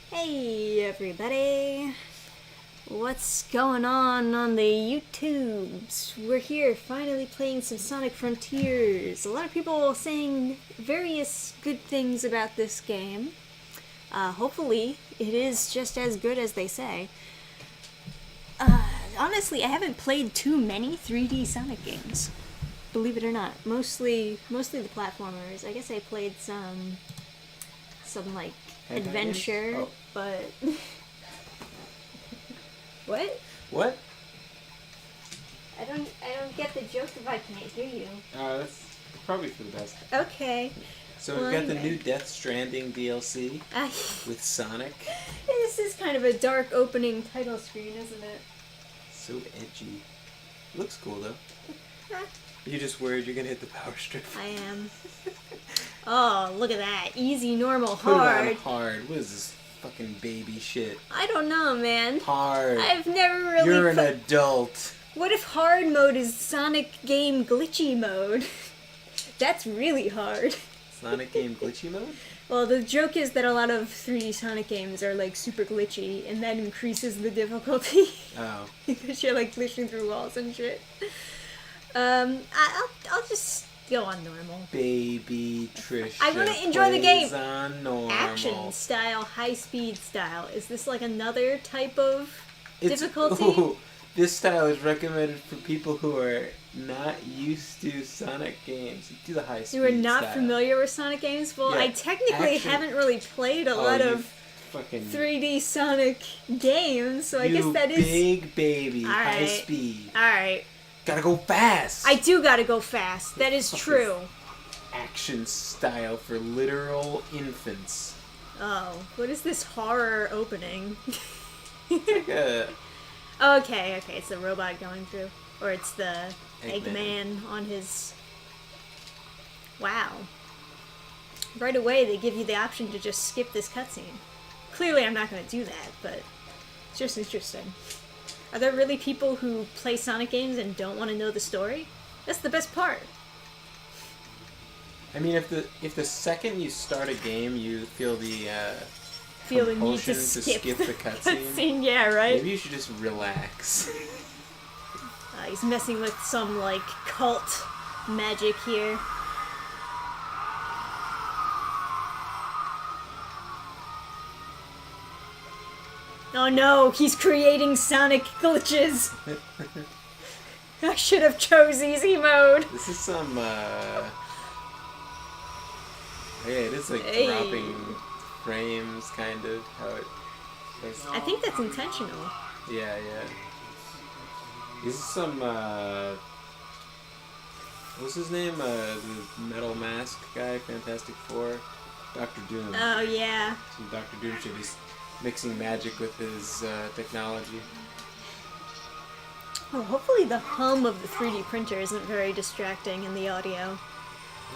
Hey everybody! What's going on the YouTubes? We're here finally playing some Sonic Frontiers. A lot of people saying various good things about this game. Hopefully it is just as good as they say. Honestly, I haven't played too many 3D Sonic games. Believe it or not. Mostly the platformers. I guess I played some like adventure, Oh. but what? What? I don't get the joke if I can't hear you. That's probably for the best. Okay. So Well, we've got the anyway. new Death Stranding DLC with Sonic. This is kind of a dark opening title screen, isn't it? So edgy. Looks cool though. Huh. You just worried you're gonna hit the power strip. I am. Oh, look at that. Easy, normal, Put it on hard. hard. What is this fucking baby shit? I don't know, man. Hard. I've never really You're an adult. What if hard mode is Sonic game glitchy mode? That's really hard. Sonic game glitchy mode? Well, the joke is that a lot of 3D Sonic games are like super glitchy, and that increases the difficulty Oh. because you're like glitching through walls and shit. I'll just go on normal. Baby Trisha. I wanna enjoy the game. plays on normal. Action style, high speed style. Is this like another type of It's- difficulty? ooh, this style is recommended for people who are not used to Sonic games. Do the high speed You are not style. familiar with Sonic games? Well, Yeah, I technically action- haven't really played a Oh, lot you of fucking 3D Sonic games, so I you guess that is. big baby, high Alright. speed. Alright. Gotta go fast. I do gotta go fast. That is Fuck true. Action style for literal infants. Oh, what is this horror opening? Like a Okay, it's the robot going through. Or it's the Eggman. Eggman on his... Wow. Right away they give you the option to just skip this cutscene. Clearly I'm not going to do that, but it's just interesting. Are there really people who play Sonic games and don't want to know the story? That's the best part. I mean, if the second you start a game, you feel the Feel the need compulsion to to skip, skip the cutscene. Yeah, right? Maybe you should just relax. He's messing with some, like, cult magic here. Oh no, he's creating Sonic glitches! I should have chose easy mode! This is some, yeah, it is like Hey. dropping frames, kind of, how it goes. I think that's intentional. Yeah. This is some, what's his name? The Metal Mask guy, Fantastic Four? Dr. Doom. Oh yeah. So Dr. Doom should be mixing magic with his technology. Oh, hopefully the hum of the 3D printer isn't very distracting in the audio.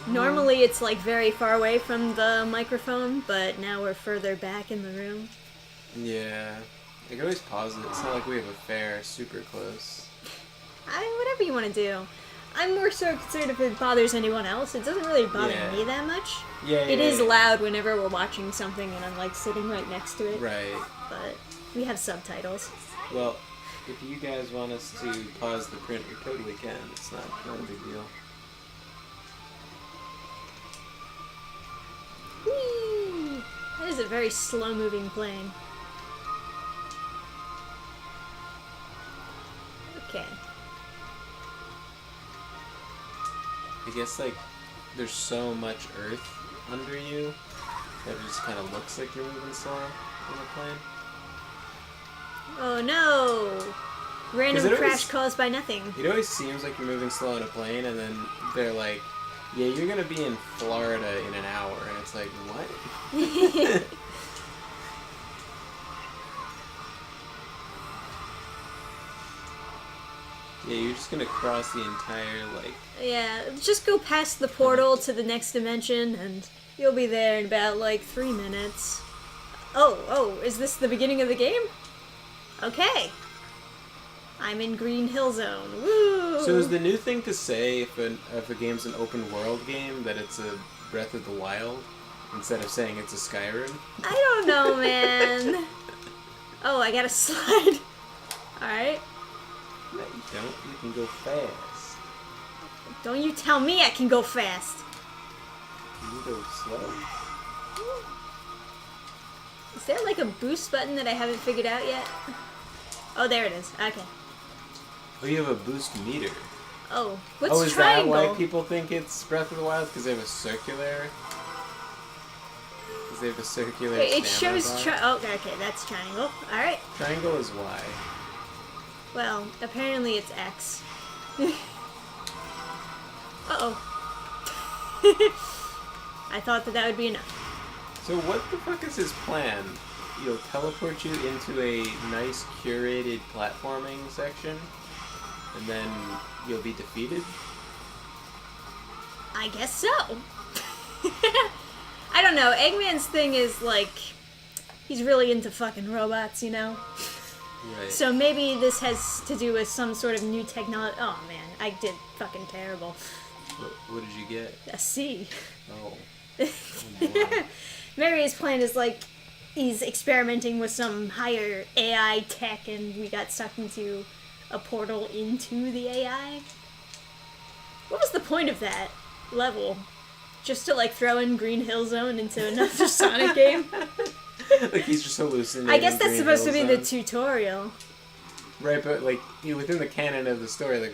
Normally it's like very far away from the microphone, but now we're further back in the room. Yeah. I can always pause it. It's not like we have a fair super close. Whatever you want to do. I'm more so concerned if it bothers anyone else. It doesn't really bother Yeah. me that much. Yeah, It is loud whenever we're watching something and I'm like sitting right next to it. Right. But we have subtitles. Well, if you guys want us to pause the print, we totally can. It's not a big deal. Whee! That is a very slow moving plane. Okay. I guess, like, there's so much earth under you that it just kind of looks like you're moving slow in a plane. Oh no! Random 'Cause it crash always- caused by nothing. It always seems like you're moving slow in a plane, and then they're like, yeah, you're gonna be in Florida in an hour, and it's like, what? Yeah, you're just gonna cross the entire, like... Yeah, just go past the portal to the next dimension and you'll be there in about like 3 minutes. Oh, is this the beginning of the game? Okay. I'm in Green Hill Zone. Woo! So is the new thing to say if a game's an open world game that it's a Breath of the Wild? instead of saying it's a Skyrim. I don't know, man. Oh, I gotta slide. Alright. No, you don't. You can go fast. Don't you tell me I can go fast. Can you go slow? Is there like a boost button that I haven't figured out yet? Oh, there it is. Okay. Oh, you have a boost meter. Oh, what's Oh, is triangle? that why people think it's Breath of the Wild? Because they have a circular... Because they have a circular It stamina shows bar? oh, okay, that's triangle. Alright. Triangle is Y. Well, apparently it's X. Uh-oh. I thought that would be enough. So what the fuck is his plan? He'll teleport you into a nice curated platforming section, and then you'll be defeated? I guess so. I don't know. Eggman's thing is like, he's really into fucking robots, you know? Right. So maybe this has to do with some sort of new technology. Oh man, I did fucking terrible. What did you get? A C. Oh. Oh boy. Maybe his plan is like, he's experimenting with some higher AI tech and we got sucked into a portal into the AI. What was the point of that level? Just to like throw in Green Hill Zone into another Sonic game? Like he's just hallucinating. I guess that's Green supposed to Hill be the Zone. tutorial. Right, but like within the canon of the story, like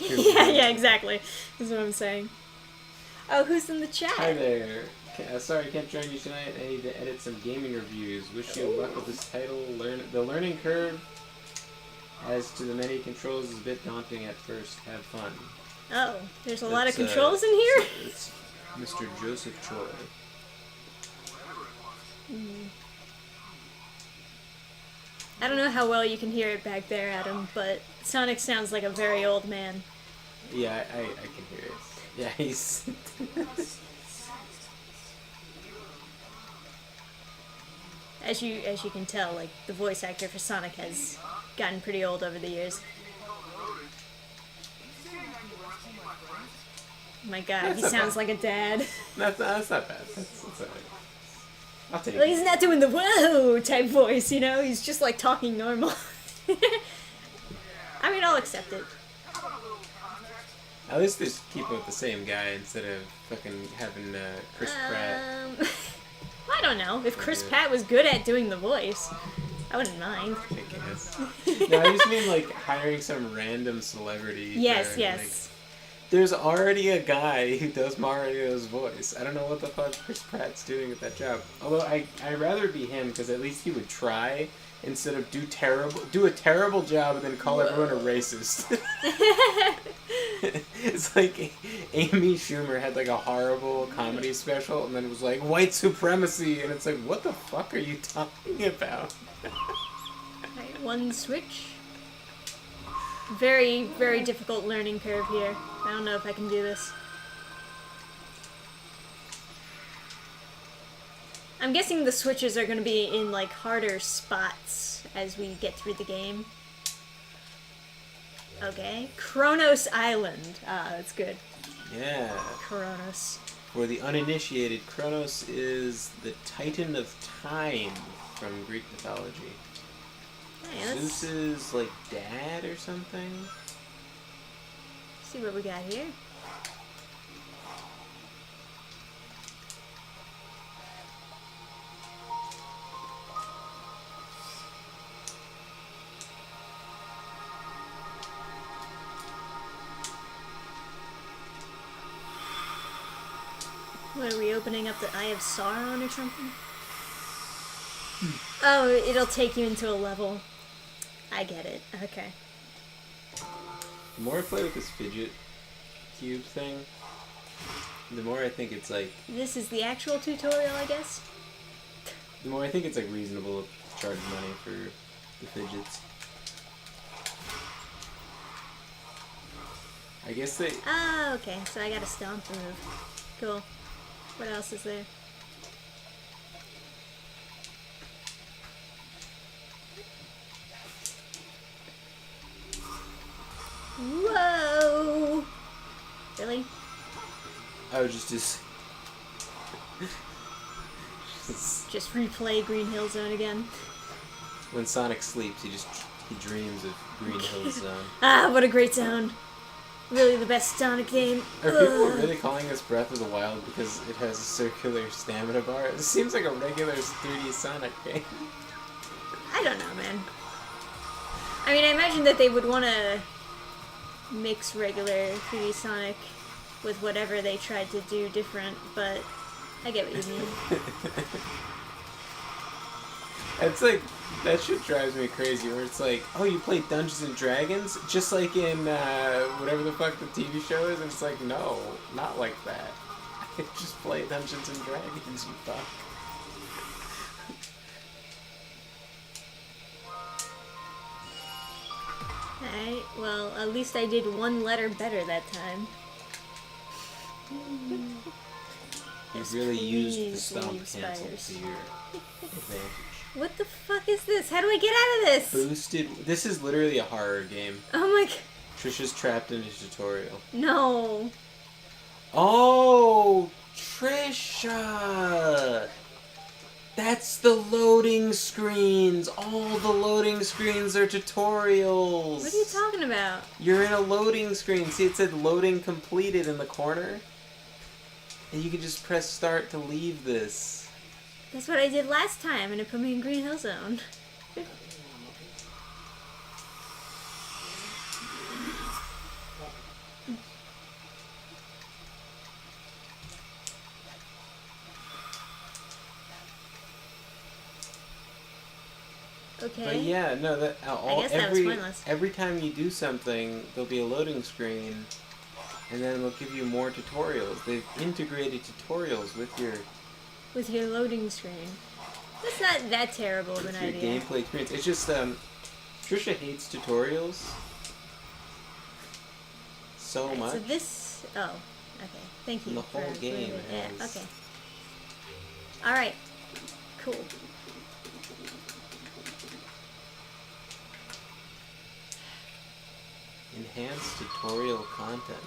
Yeah, exactly. That's what I'm saying. Oh, who's in the chat? Hi there. Sorry I can't join you tonight. I need to edit some gaming reviews. Wish you luck with this title. The learning curve as to the many controls is a bit daunting at first. Have fun. Oh, there's a lot of That's, controls in here? It's Mr. Joseph Choi. I don't know how well you can hear it back there, Adam, but Sonic sounds like a very old man. Yeah, I can hear it. Yeah, he's... As you can tell, like the voice actor for Sonic has gotten pretty old over the years. My God, That's he not sounds bad. like a dad. That's not bad. That's alright. I'll take Well, it. he's not doing the whoa type voice, you know. He's just like talking normal. I mean, I'll accept it. At least they just keep it with the same guy instead of fucking having Chris Pratt. I don't know. If Chris Yeah. Pratt was good at doing the voice, I wouldn't mind. I guess. No, I just mean like hiring some random celebrity. Yes, for, yes. like, there's already a guy who does Mario's voice. I don't know what the fuck Chris Pratt's doing with that job. Although I'd rather be him because at least he would try instead of do a terrible job and then call everyone a racist. It's like Amy Schumer had like a horrible comedy special and then it was like white supremacy and it's like what the fuck are you talking about? Alright, one switch. Very, very difficult learning curve here. I don't know if I can do this. I'm guessing the switches are going to be in like harder spots as we get through the game. Okay. Kronos Island. Ah, that's good. Yeah. Kronos. For the uninitiated, Kronos is the Titan of Time from Greek mythology. Hey, let's Zeus's like dad or something. see what we got here. What, are we opening up the Eye of Sauron or something? Oh, it'll take you into a level. I get it. Okay. The more I play with this fidget cube thing, the more I think it's like This is the actual tutorial, I guess? the more I think it's like reasonable to charge money for the fidgets. I guess they Ah, okay. So I got a stomp move. Cool. What else is there? Whoa! Really? I would just Just replay Green Hill Zone again. When Sonic sleeps, he dreams of Green Hill Zone. Ah, what a great zone. Really the best Sonic game. Are people really calling this Breath of the Wild because it has a circular stamina bar? It seems like a regular 3D Sonic game. I don't know, man. I mean, I imagine that they would want to mix regular 3D Sonic with whatever they tried to do different, but I get what you mean. It's like, that shit drives me crazy, where it's like, oh, you play Dungeons and Dragons? Just like in, whatever the fuck the TV show is? And it's like, no, not like that. Just play Dungeons and Dragons, you fuck. Alright, well, at least I did one letter better that time. You really used the Please stomp leave cancel spiders. to your advantage. What the fuck is this? How do I get out of this? Boosted. This is literally a horror game. Oh my god. Trisha's trapped in a tutorial. No. Oh, Trisha! That's the loading screens. All the loading screens are tutorials. What are you talking about? You're in a loading screen. See, it said loading completed in the corner. And you can just press start to leave this. That's what I did last time, and it put me in Green Hill Zone. Okay. But yeah, no, that all, guess that was pointless. every time you do something, there'll be a loading screen, and then they'll give you more tutorials. They've integrated tutorials with your loading screen. That's not that terrible of an your idea. gameplay experience. It's just Trisha hates tutorials so much. So this. Oh, okay. Thank you. The whole for game it. Yeah. has- Okay. All right. Cool. Enhanced tutorial content.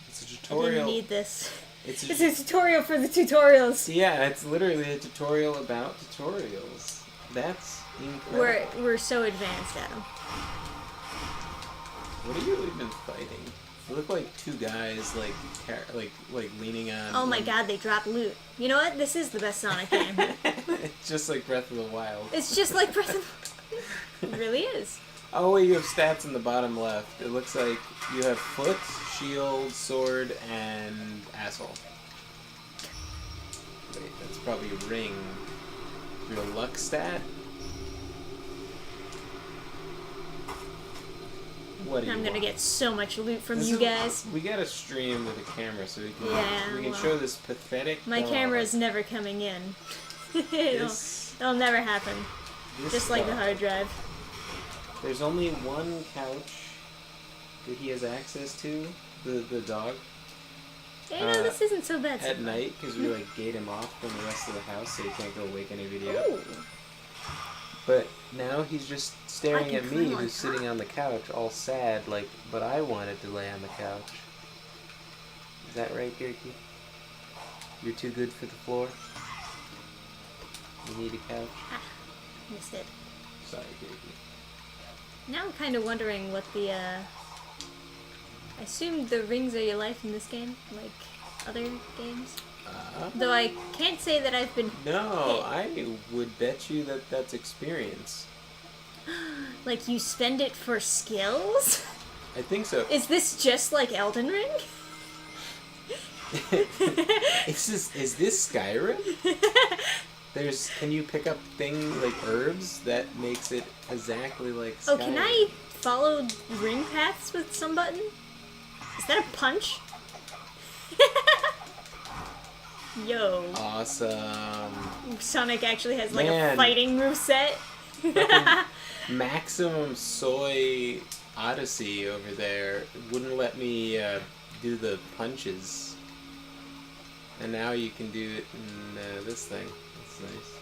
It's a I tutorial. didn't need this. It's It's a tutorial for the tutorials. Yeah, it's literally a tutorial about tutorials. That's incredible. We're so advanced, Adam. What are you even fighting? You look like two guys, like leaning on. Oh my god, they drop loot. You know what? This is the best Sonic game. It's just like Breath of the Wild. It's just like Breath of It really is. Oh wait, you have stats in the bottom left. It looks like you have foot, shield, sword, and asshole. Wait, that's probably ring. Your luck stat? What do you I'm gonna want? get so much loot from This you is- guys. We gotta stream with a camera so we can Yeah, we can well. show this pathetic. My dog. camera is never coming in. This- It'll never happen. this Just like the dog. hard drive. There's only one couch that he has access to, the dog, Yeah, no, this isn't so bad. so at far. night because we like gate him off from the rest of the house so he can't go wake anybody up. Ooh. But now he's just staring I at can me, climb on who's sitting on the couch, all sad, like, but I wanted to lay on the couch. Is that right, Gerke? You're too good for the floor? You need a couch? Ah, missed it. Sorry, Gerke. Now I'm kind of wondering what the, I assume the rings are your life in this game, like other games? Though I can't say that I've been, No, I would bet you that that's experience. like, you spend it for skills? I think so. Is this just like Elden Ring? Is this Skyrim? Can you pick up like herbs? That makes it exactly like Skyrim. Oh, can I follow ring paths with some button? Is that a punch? Yo. Awesome. Sonic actually has like a Man. fighting moveset. Maximum Soy Odyssey over there wouldn't let me do the punches. And now you can do it in this thing. That's nice.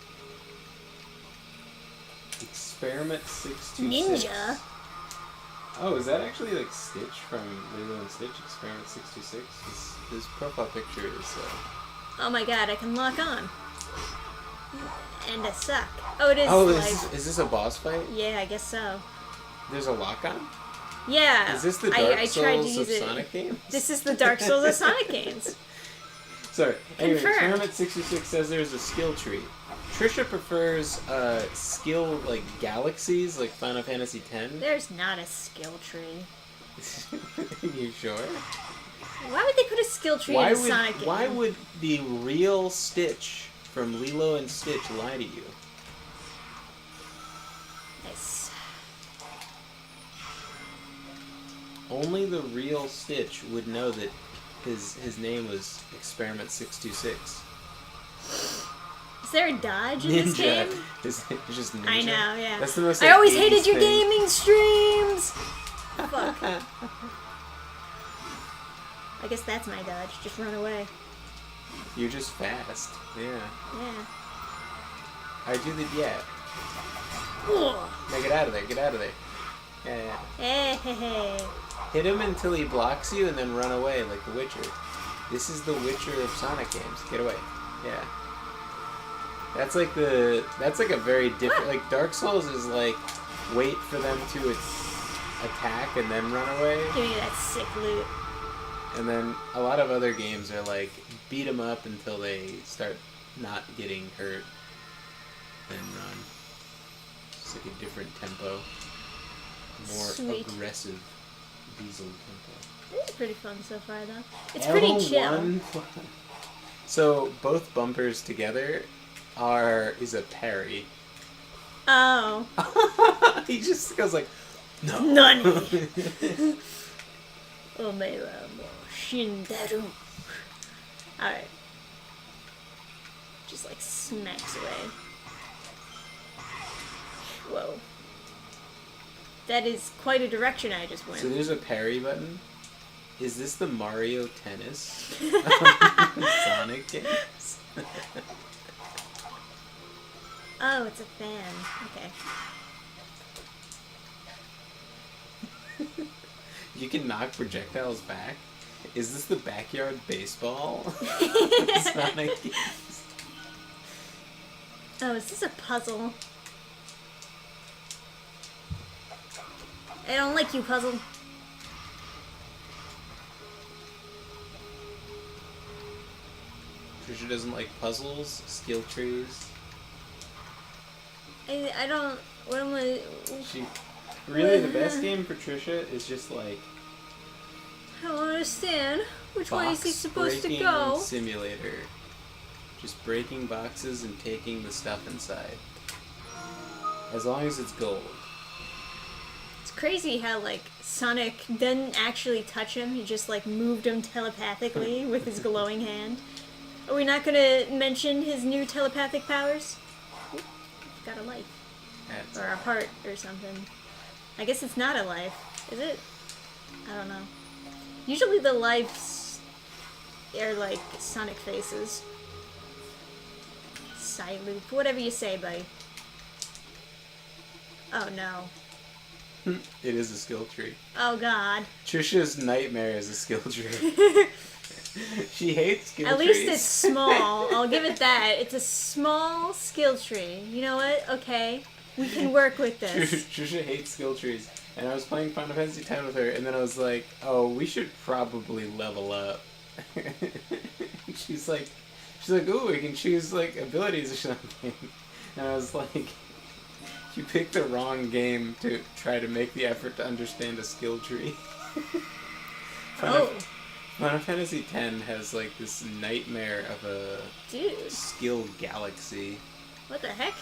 Experiment 626. Ninja? Oh, is that actually like Stitch from Lilo and Stitch Experiment 66? His profile picture is. Oh my god, I can lock on. And I suck. Oh, it is Oh, like... is this a boss fight? Yeah, I guess so. There's a lock on? Yeah. Is this the Dark I tried to Souls use of it. Sonic games? This is the Dark Souls of Sonic games. Sorry. Anyway, Confirmed. Experiment 66 says there's a skill tree. Trisha prefers skill like galaxies, like Final Fantasy X. There's not a skill tree. You sure? Why would they put a skill tree in a Sonic game? Why would the real Stitch from Lilo and Stitch lie to you? Nice. Only the real Stitch would know that his name was Experiment 626. Is there a dodge in this game? It's just ninja. I know, yeah. That's the most. I always 80s hated your thing. gaming streams! Fuck. I guess that's my dodge. Just run away. You're just fast. Yeah. Yeah. I do the yeah. Ugh. Now get out of there. Get out of there. Yeah. Hey, hey, hey. Hit him until he blocks you, and then run away like the Witcher. This is the Witcher of Sonic games. Get away. Yeah. That's like a very different. Like Dark Souls is like wait for them to attack and then run away. Give me that sick loot. And then a lot of other games are like beat them up until they start not getting hurt, then run. It's like a different tempo, more Sweet. aggressive diesel tempo. This is pretty fun so far, though. It's pretty chill. L1. So both bumpers together is a parry. Oh. He just goes like, no. Nani. Omewa mo shinderu. Alright. Just like smacks away. Whoa. That is quite a direction I just went. So there's a parry button. Is this the Mario Tennis Sonic games? Oh, it's a fan. Okay. You can knock projectiles back. Is this the backyard baseball? Sonic games? Oh, is this a puzzle? I don't like you, puzzle. Trisha doesn't like puzzles, skill trees. I don't... What am I... Really, the best game for Trisha is just like I don't understand. Which way is he box supposed to breaking go? simulator. Just breaking boxes and taking the stuff inside. As long as it's gold. It's crazy how, like, Sonic didn't actually touch him. He just, like, moved him telepathically with his glowing hand. Are we not gonna mention his new telepathic powers? Oop, got a life. That's Or a heart or something. I guess it's not a life, is it? I don't know. Usually the lives are like Sonic faces. Side loop, whatever you say, buddy. Oh no. It is a skill tree. Oh god. Trisha's nightmare is a skill tree. She hates skill At trees. least it's small. I'll give it that. It's a small skill tree. You know what? Okay. We can work with this. Trisha hates skill trees. And I was playing Final Fantasy X with her, and then I was like, oh, we should probably level up. she's like, ooh, we can choose, like, abilities or something. And I was like, you picked the wrong game to try to make the effort to understand a skill tree. Oh. Final Fantasy X has, like, this nightmare of a Dude. skill galaxy. What the heck?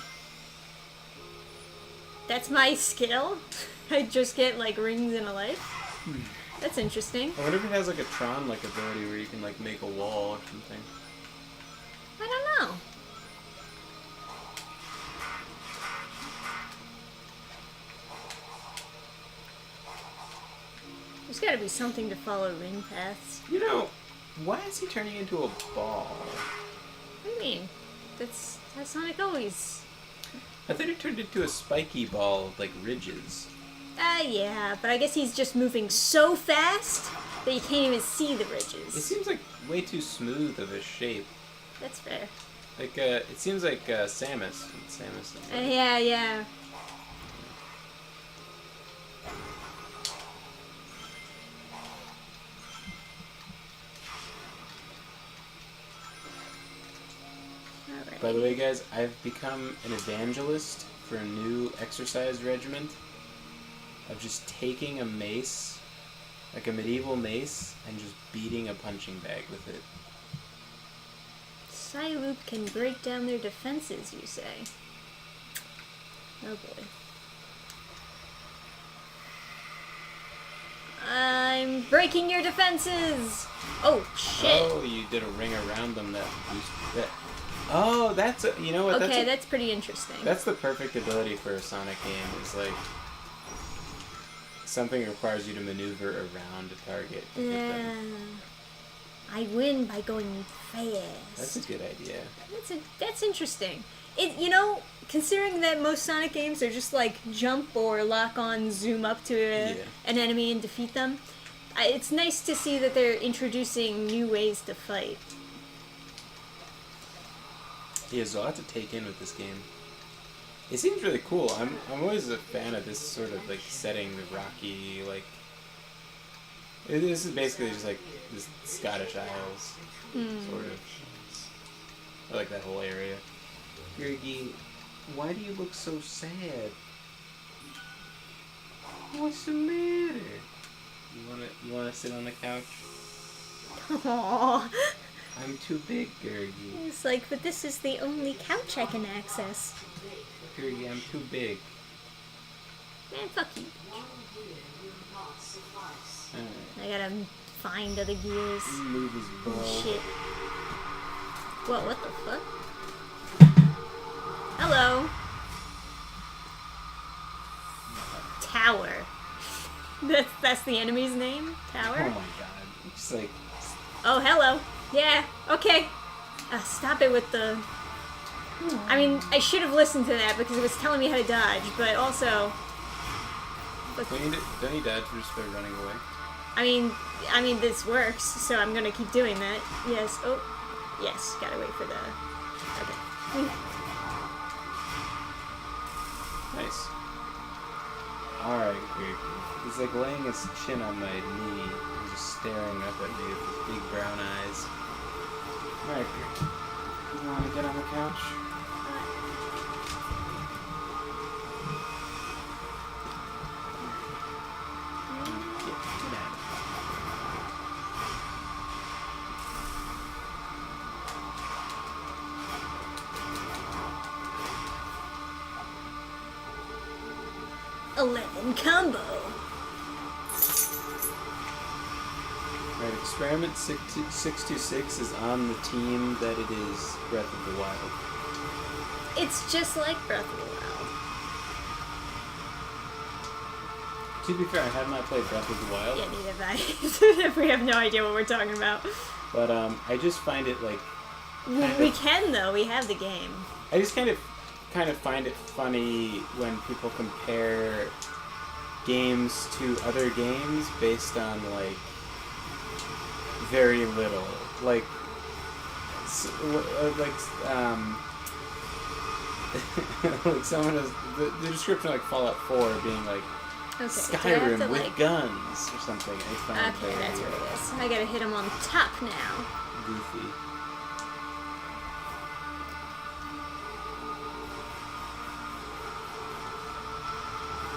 That's my skill? I just get, like, rings in a life? That's interesting. I wonder if it has, like, a Tron-like ability where you can, like, make a wall or something. I don't know. There's gotta be something to follow ring paths. You know, why is he turning into a ball? What do you mean? That's how Sonic always... I thought he turned into a spiky ball with, like, ridges. Yeah, but I guess he's just moving so fast that you can't even see the It ridges. seems like way too smooth of a shape. That's fair. Like, it seems like Samus. Samus is like, Yeah, yeah. Alright. By the way, guys, I've become an evangelist for a new exercise regimen of just taking a mace, like a medieval mace, and just beating a punching bag with it. Psyloop can break down their defenses, you say? Oh boy. I'm breaking your defenses! Oh, shit! Oh, you did a ring around them that boosted that. Oh, that's you know what? Okay, that's pretty interesting. That's the perfect ability for a Sonic game. Is like something that requires you to maneuver around a target. To hit Yeah. them. I win by going fast. That's a good idea. That's interesting. Considering that most Sonic games are just like jump or lock on, zoom up to an enemy and defeat them, it's nice to see that they're introducing new ways to fight. Yeah, there's a lot to take in with this game. It seems really cool. I'm always a fan of this sort of like setting, the rocky like. This is basically just like this Scottish Isles, sort of. I like that whole area. Gurgi, why do you look so sad? What's the matter? You wanna sit on the couch? Aww. I'm too big, Gurgi. It's like, but this is the only couch I can access. Gurgi, I'm too big. Man, fuck you. Alright. I gotta find other gears. Move his ball. Shit. Whoa, what the fuck? Hello. Tower. That's the enemy's name? Tower? Oh my god. It's like. Oh, hello. Yeah, okay. Stop it with the... I mean, I should have listened to that because it was telling me how to dodge, but also... Don't you dodge just by running away? I mean, this works, so I'm gonna keep doing that. Yes. Oh, yes. Gotta wait for the... Okay. Nice. Alright, Gurgi. He's like laying his chin on my knee and just staring up at me with his big brown eyes. Alright, Gurgi. You wanna get on the couch? Get out. 11 combo. Alright, Experiment 626 is on the team that it is Breath of the Wild. It's just like Breath of the Wild. To be fair, I have not played Breath of the Wild. Yeah, neither have I. We have no idea what we're talking about. But I just find it like... We can, though. We have the game. I just kind of find it funny when people compare games to other games based on like very little, like like someone has the description of, like Fallout 4 being like Okay, Skyrim to, with like... guns or something. I find it Okay, very that's what it is. I gotta hit him on top now. goofy.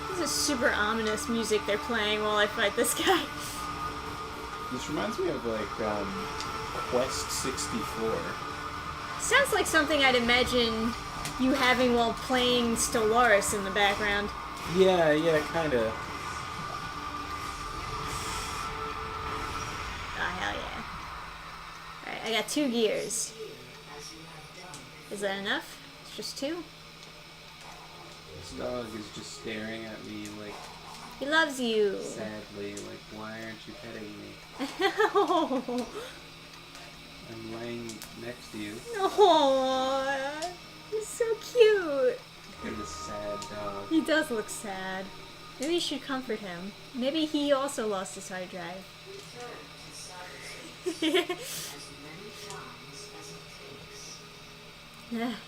This is super ominous music they're playing while I fight this guy. This reminds me of like Quest 64. Sounds like something I'd imagine you having while playing Stellaris in the background. Yeah, kinda. Oh, hell yeah. Alright, I got 2 gears. Is that enough? It's just 2? This dog is just staring at me like He loves you. sadly, like why aren't you petting me? Oh, I'm laying next to you. he's so cute. Look at this sad dog. He does look sad. Maybe you should comfort him. Maybe he also lost his hard drive.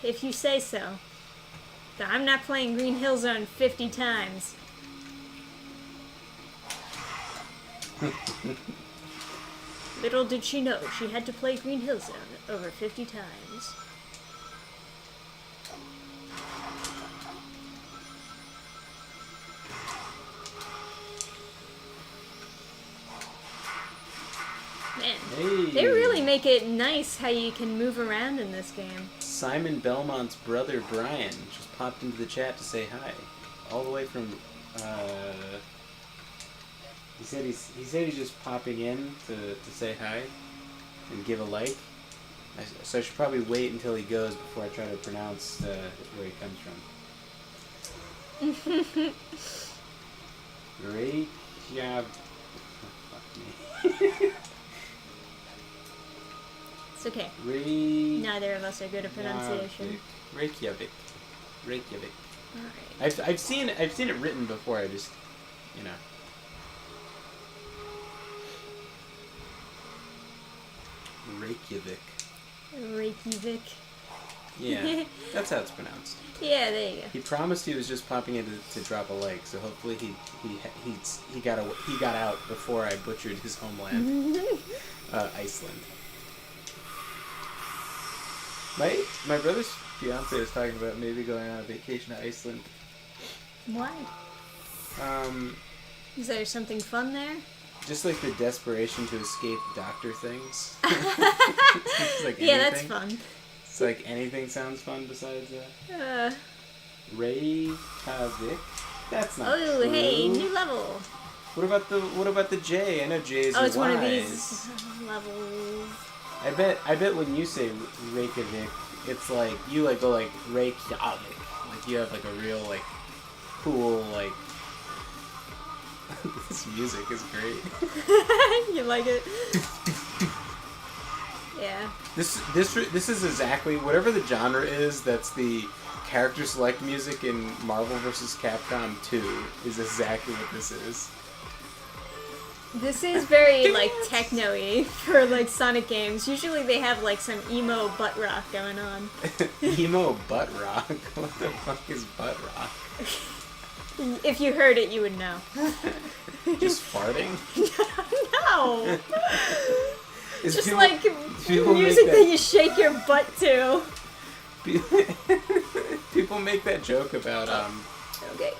If you say so. I'm not playing Green Hill Zone 50 times. Little did she know she had to play Green Hill Zone over 50 times. Man, Hey. they really make it nice how you can move around in this game. Simon Belmont's brother Brian just popped into the chat to say hi, all the way from. He said he's just popping in to say hi and give a like. So I should probably wait until he goes before I try to pronounce where he comes from. Reykjavik. Fuck me. It's okay. Neither of us are good at pronunciation. Reykjavik. Alright. I've seen it written before. I just, you know. Reykjavik. Reykjavik. Yeah, that's how it's pronounced. Yeah, there you go. He promised he was just popping in to drop a like, so hopefully he got out before I butchered his homeland, Iceland. My brother's fiance is talking about maybe going on a vacation to Iceland. Why? Is there something fun there? Just like the desperation to escape doctor things. Like yeah, that's anything. fun. It's like anything sounds fun besides that. Reykjavik. That's not Oh, true. hey, new level. What about the J? I know J's Oh, are it's one of Y's. these levels. I bet when you say Reykjavik, it's like you like go like Reykjavik. Like you have like a real like cool like. This music is great. You like it? Yeah. This is exactly whatever the genre is. That's the character select music in Marvel vs. Capcom 2 is exactly what this is. This is very like techno-y for like Sonic games. Usually they have like some emo butt rock going on. Emo butt rock. What the fuck is butt rock? If you heard it, you would know. Just farting? No. Is Just people- like people make music that- that you shake your butt to. People make that joke about Okay.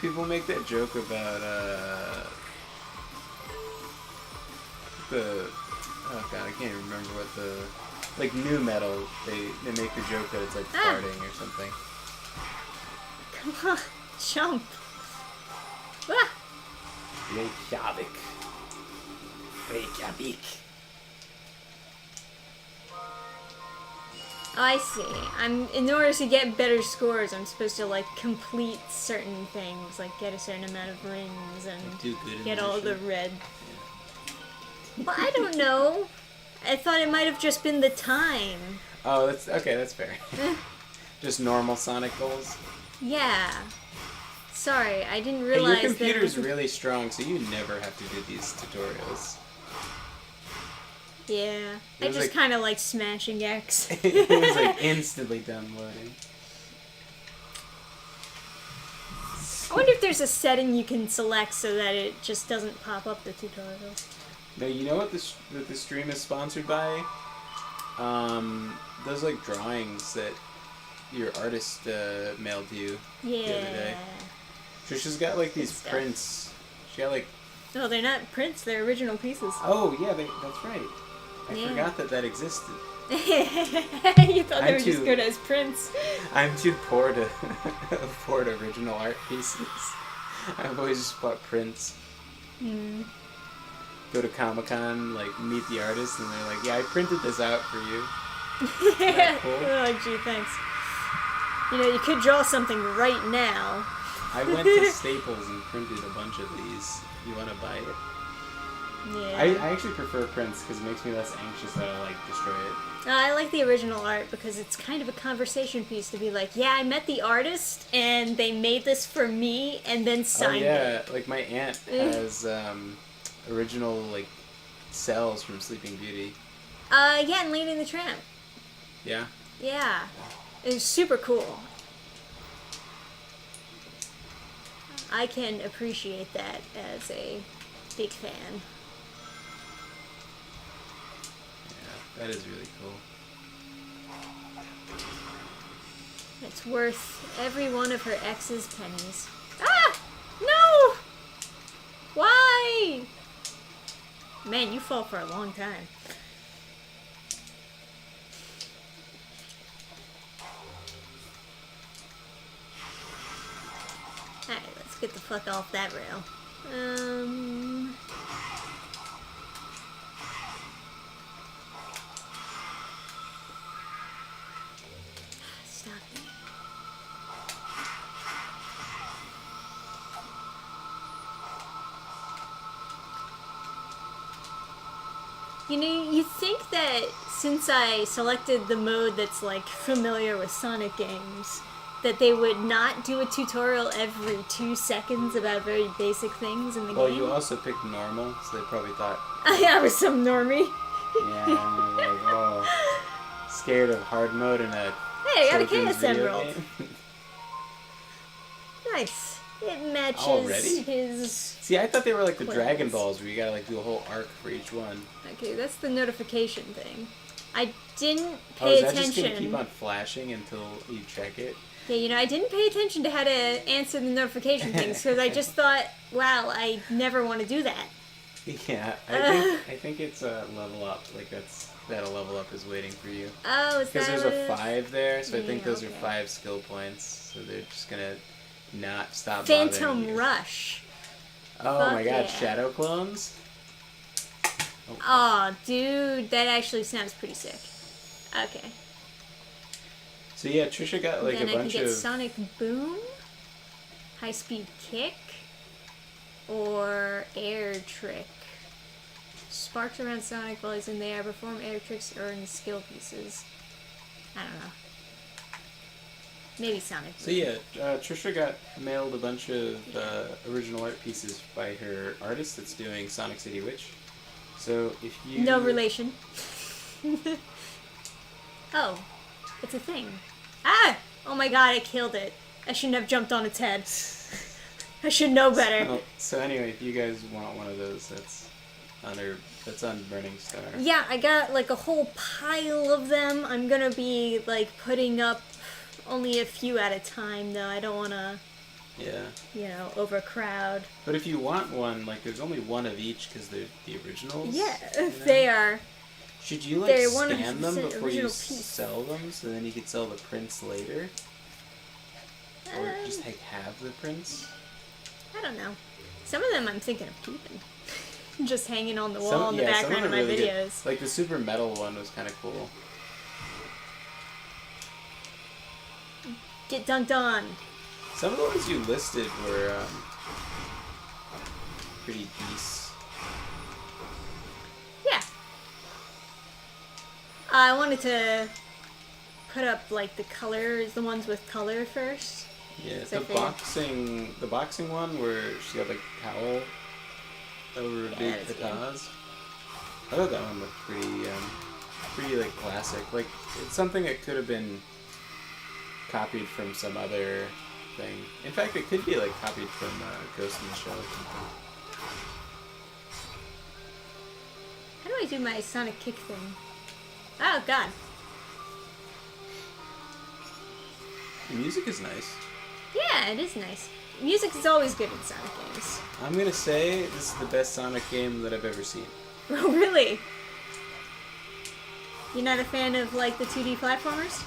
people make that joke about the oh god, I can't even remember what the like new metal they make the joke that it's like farting or something. Come on, jump. Ah. Reykjavik. Oh, I see. In order to get better scores, I'm supposed to like complete certain things, like get a certain amount of rings and Do good in get this all the shit. red. Well, I don't know. I thought it might have just been the time. Oh, that's okay. That's fair. Just normal Sonic goals. Yeah. Sorry, I didn't Hey, realize your computer's that. really strong, so you never have to do these tutorials. Yeah, It I was just like- kind of like smashing X. It was like instantly downloading. I wonder if there's a setting you can select so that it just doesn't pop up the tutorial. No, you know what this stream is sponsored by? Those like drawings that your artist mailed to you the other day. Yeah. Trisha's got like these stuff. prints. She got like No, they're not prints, they're original pieces. oh yeah, that's right. I Yeah. forgot that existed. You thought they I'm were just too- good as prints. I'm too poor to afford original art pieces. I've always just bought prints. Hmm. Go to Comic-Con, like meet the artist, and they're like, "Yeah, I printed this out for you." cool? They're like, gee, thanks. You know, you could draw something right now. I went to Staples and printed a bunch of these. You want to buy it? Yeah. I actually prefer Prince because it makes me less anxious that I'll like destroy it. I like the original art because it's kind of a conversation piece to be like, yeah, I met the artist and they made this for me and then Oh signed yeah, it. like my aunt has original like cells from Sleeping Beauty. Yeah, and Lady and the Tramp. Yeah. Yeah. It was super cool. I can appreciate that as a big fan. Yeah, that is really cool. It's worth every one of her ex's pennies. Ah! No! Why? Man, you fall for a long time. Alright, let's get the fuck off that rail. Stop it. You know, you'd think that since I selected the mode that's like familiar with Sonic games, that they would not do a tutorial every 2 seconds about very basic things in the Well, game. you also picked normal, so they probably thought, I was some normie. yeah, and they're like, oh, scared of hard mode in a Hey, I got a children's Chaos video Emerald. game. Nice. It matches Already? his... See, I thought they were like the Clothes. Dragon Balls, where you gotta like do a whole arc for each one. Okay, that's the notification thing. I didn't Oh, pay is that just gonna attention. keep on flashing until you check it? Yeah, you know, I didn't pay attention to how to answer the notification things because I just thought, wow, I never want to do that. Yeah, I think it's a level up. Like that a level up is waiting for you. Oh, is that Because there's what a it is? 5 there, so I think Yeah, those are okay. 5 skill points. So they're just gonna not stop bothering Phantom you. Rush. Oh Fuck my god, yeah. shadow clones? Oh, dude, that actually sounds pretty sick. Okay. So yeah, Trisha got like then a I can bunch get of... Sonic Boom, High Speed Kick, or Air Trick. Sparks around Sonic while he's in the air. Perform air tricks earn skill pieces. I don't know. Maybe Sonic Boom. So yeah, Trisha got mailed a bunch of original art pieces by her artist that's doing Sonic City Witch. So if you... No relation. Oh, it's a thing. Ah! Oh my god, I killed it. I shouldn't have jumped on its head. I should know better. So anyway, if you guys want one of those, that's on Burning Star. Yeah, I got like a whole pile of them. I'm gonna be like putting up only a few at a time though. I don't wanna, Yeah. you know, overcrowd. But if you want one, like there's only one of each because they're the originals. Yeah, you know? they are. Should you like they're scan them 100% before you original piece. sell them, so then you could sell the prints later, or Um, just like have the prints? I don't know. Some of them I'm thinking of keeping. Just hanging on the wall Some- in the yeah, some background of are my really good. videos. Like the super metal one was kind of cool. Get dunked on. Some of the ones you listed were pretty decent. Yeah. I wanted to put up like the colors, the ones with color first. Yeah, So the fair. boxing one where she got like cowl over a Yeah, big that's good. kataz. I thought that one looked pretty like classic. Like it's something that could have been copied from some other thing. In fact, it could be like copied from Ghost in the Shell or something. How do I do my Sonic kick thing? Oh god. The music is nice. Yeah, it is nice. Music is always good in Sonic games. I'm gonna say this is the best Sonic game that I've ever seen. Oh, really? You're not a fan of like the 2D platformers?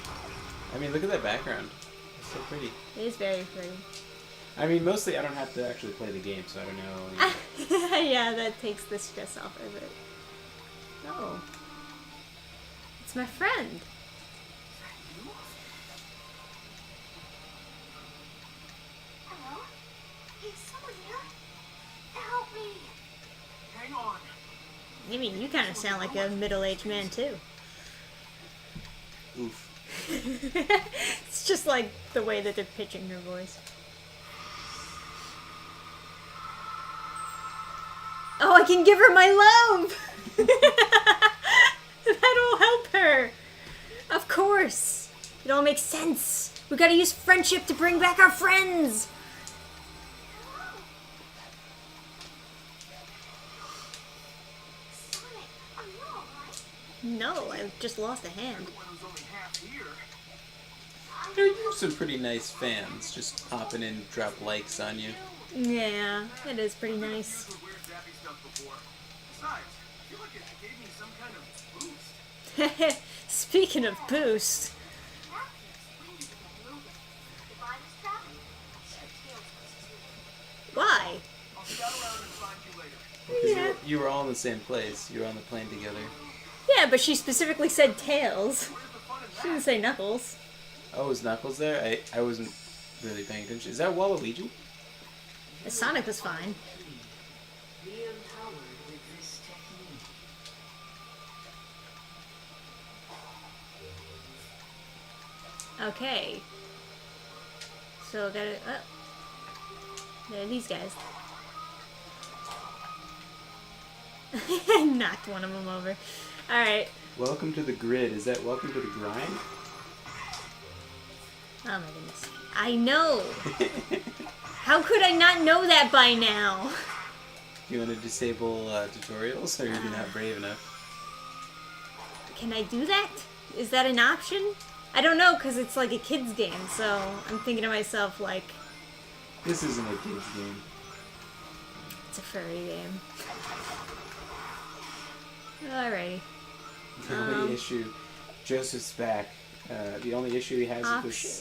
I mean, look at that background. It's so pretty. It is very pretty. I mean, mostly I don't have to actually play the game, so I don't know. You know. Yeah, that takes the stress off of it. Oh. It's my friend. Hello? Is someone here? Help me! Hang on. I mean, you kind of sound like a middle-aged man, too. Oof. It's just like the way that they're pitching her voice. Oh, I can give her my love! That'll help her! Of course! It all makes sense! We gotta use friendship to bring back our friends! No, I just lost a hand. There are some pretty nice fans just popping in to drop likes on you. Yeah, it is pretty nice. Speaking of boost. Why? Because you were all in the same place. You were on the plane together. Yeah, but she specifically said Tails. She didn't say Knuckles. Oh, was Knuckles there? I wasn't really paying attention. Is that Waluigi? Sonic was fine. Okay. So gotta. There are these guys. Knocked one of them over. Alright. Welcome to the grid. Is that welcome to the grind? Oh my goodness. I know! How could I not know that by now? You want to disable tutorials, or are you not brave enough? Can I do that? Is that an option? I don't know, because it's like a kid's game, so I'm thinking to myself, like... This isn't a kid's game. It's a furry game. Alrighty. The only issue... Joseph's back. The only issue he has with this...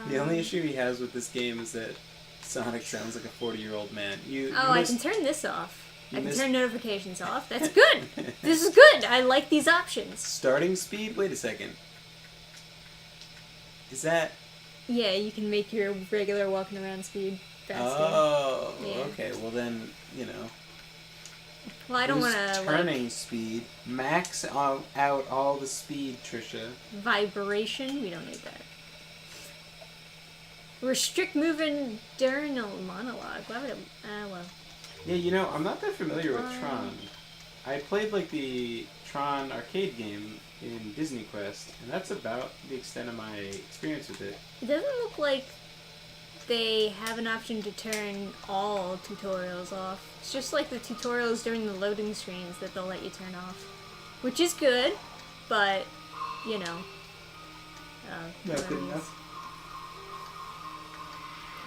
the only issue he has with this game is that Sonic sounds like a 40-year-old man. I can turn this off. I can turn notifications off. That's good. This is good. I like these options. Starting speed? Wait a second. Is that... Yeah, you can make your regular walking around speed faster. Oh, yeah. Okay. Well then, you know. Well, I don't want to... Turning speed. Max out all the speed, Trisha. Vibration? We don't need that. Restrict movement during a monologue. Why would it... well... Yeah, you know, I'm not that familiar with Tron. I played, like, the Tron arcade game in Disney Quest, and that's about the extent of my experience with it. It doesn't look like they have an option to turn all tutorials off. It's just like the tutorials during the loading screens that they'll let you turn off. Which is good, but, you know. Not good enough.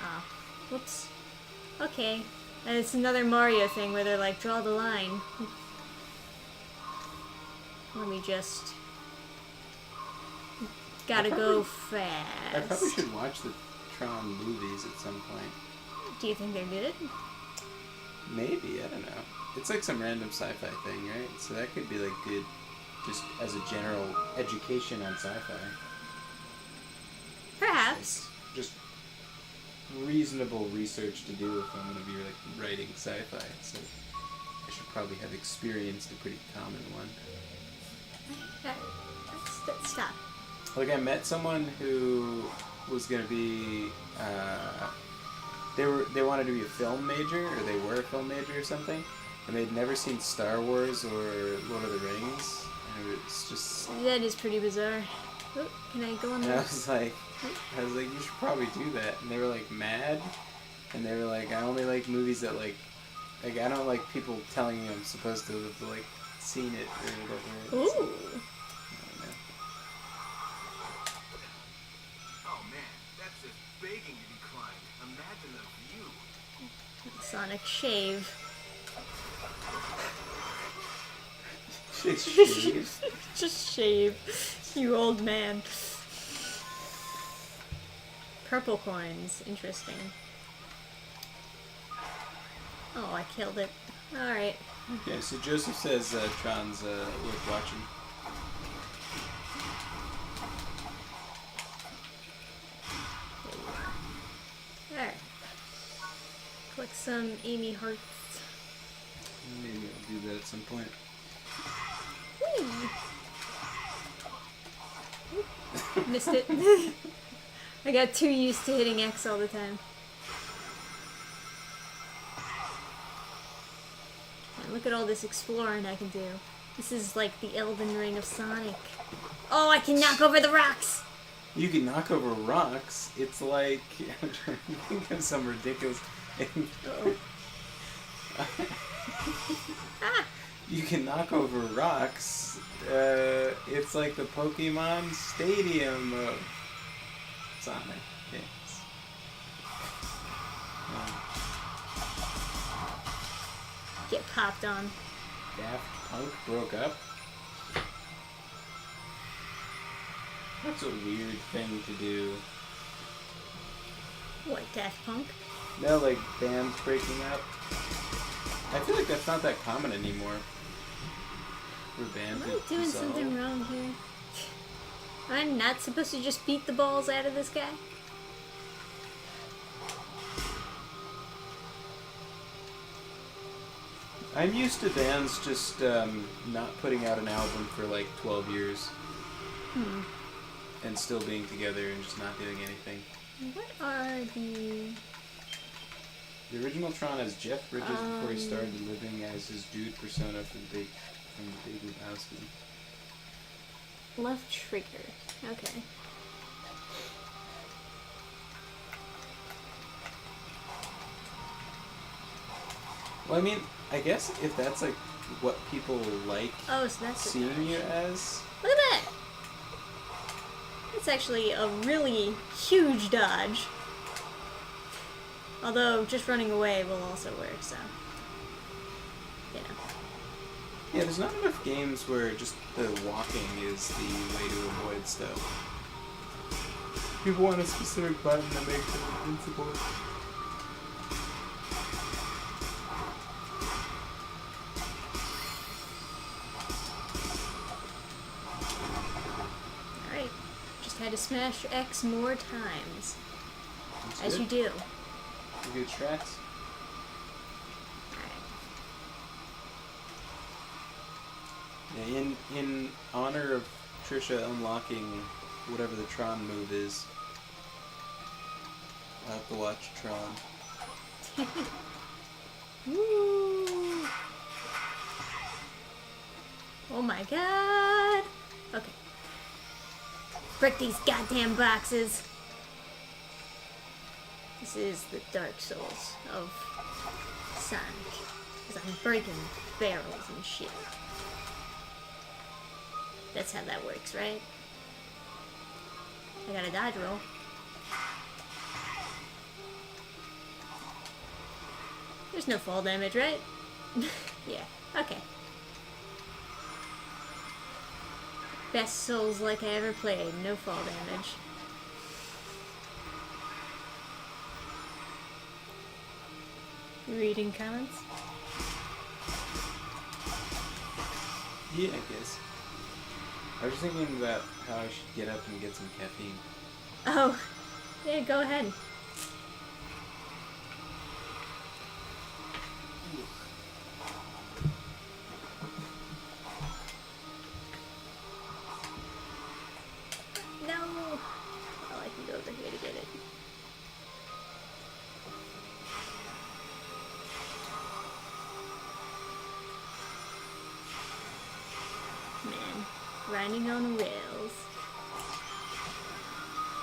Oh, whoops. Okay. And it's another Mario thing where they're like, draw the line. Let me just... Gotta go fast. I probably should watch the Tron movies at some point. Do you think they're good? Maybe, I don't know. It's like some random sci-fi thing, right? So that could be like good just as a general education on sci-fi. Perhaps. Just reasonable research to do if I'm going to be like writing sci-fi. So I should probably have experienced a pretty common one. Let's stop. Like I met someone who was going to be they wanted to be a film major, or they were a film major or something, and they'd never seen Star Wars or Lord of the Rings, and it was just... That is pretty bizarre. Oh, can I go on And there? I was like, you should probably do that. And they were like mad, and they were like, I only like movies that like I don't like people telling me I'm supposed to have like seen it or whatever. Ooh. So, I don't know. Oh man, that's just begging to be climbed. Imagine the view. Sonic shave. Just shave. You old man. Purple coins. Interesting. Oh, I killed it. Alright. Yeah, so Joseph says Tron's worth watching. There. Click some Amy Hearts. Maybe I'll do that at some point. Whee! Missed it. I got too used to hitting X all the time. And look at all this exploring I can do. This is like the Elden Ring of Sonic. Oh, I can knock over the rocks! You can knock over rocks. It's like I'm trying to think of some ridiculous. Uh-oh. Ah! You can knock over rocks. It's like the Pokemon Stadium of Sonic games. Get popped on. Daft Punk broke up. That's a weird thing to do. What, Daft Punk? No, like bands breaking up. I feel like that's not that common anymore. For bands Am I to doing dissolve. something wrong here? I'm not supposed to just beat the balls out of this guy? I'm used to bands just not putting out an album for like 12 years. And still being together and just not doing anything. What are the... The original Tron has Jeff Bridges before he started living as his dude persona from the Big Lebowski. Left trigger. Okay. Well, I mean, I guess if that's like what people like Oh, so that's the seeing dodge. you as, Look at that! That's actually a really huge dodge. Although, just running away will also work, so... You know. yeah, there's not enough games where just the walking is the way to avoid stuff. People want a specific button that makes them invincible. Alright. Just had to smash X more times. That's As good. you do. Good strats. Alright. Yeah, in honor of Trisha unlocking whatever the Tron move is, I'll have to watch Tron. Woo! Oh my god! Okay. Break these goddamn boxes! This is the Dark Souls of Sonic. Because I'm breaking barrels and shit. That's how that works, right? I got a dodge roll. There's no fall damage, right? Yeah, okay. Best Souls like I ever played, no fall damage. Reading comments? Yeah, I guess. I was just thinking about how I should get up and get some caffeine. Oh, yeah, go ahead. No! Oh, I can go over here to get it. Man, grinding on rails.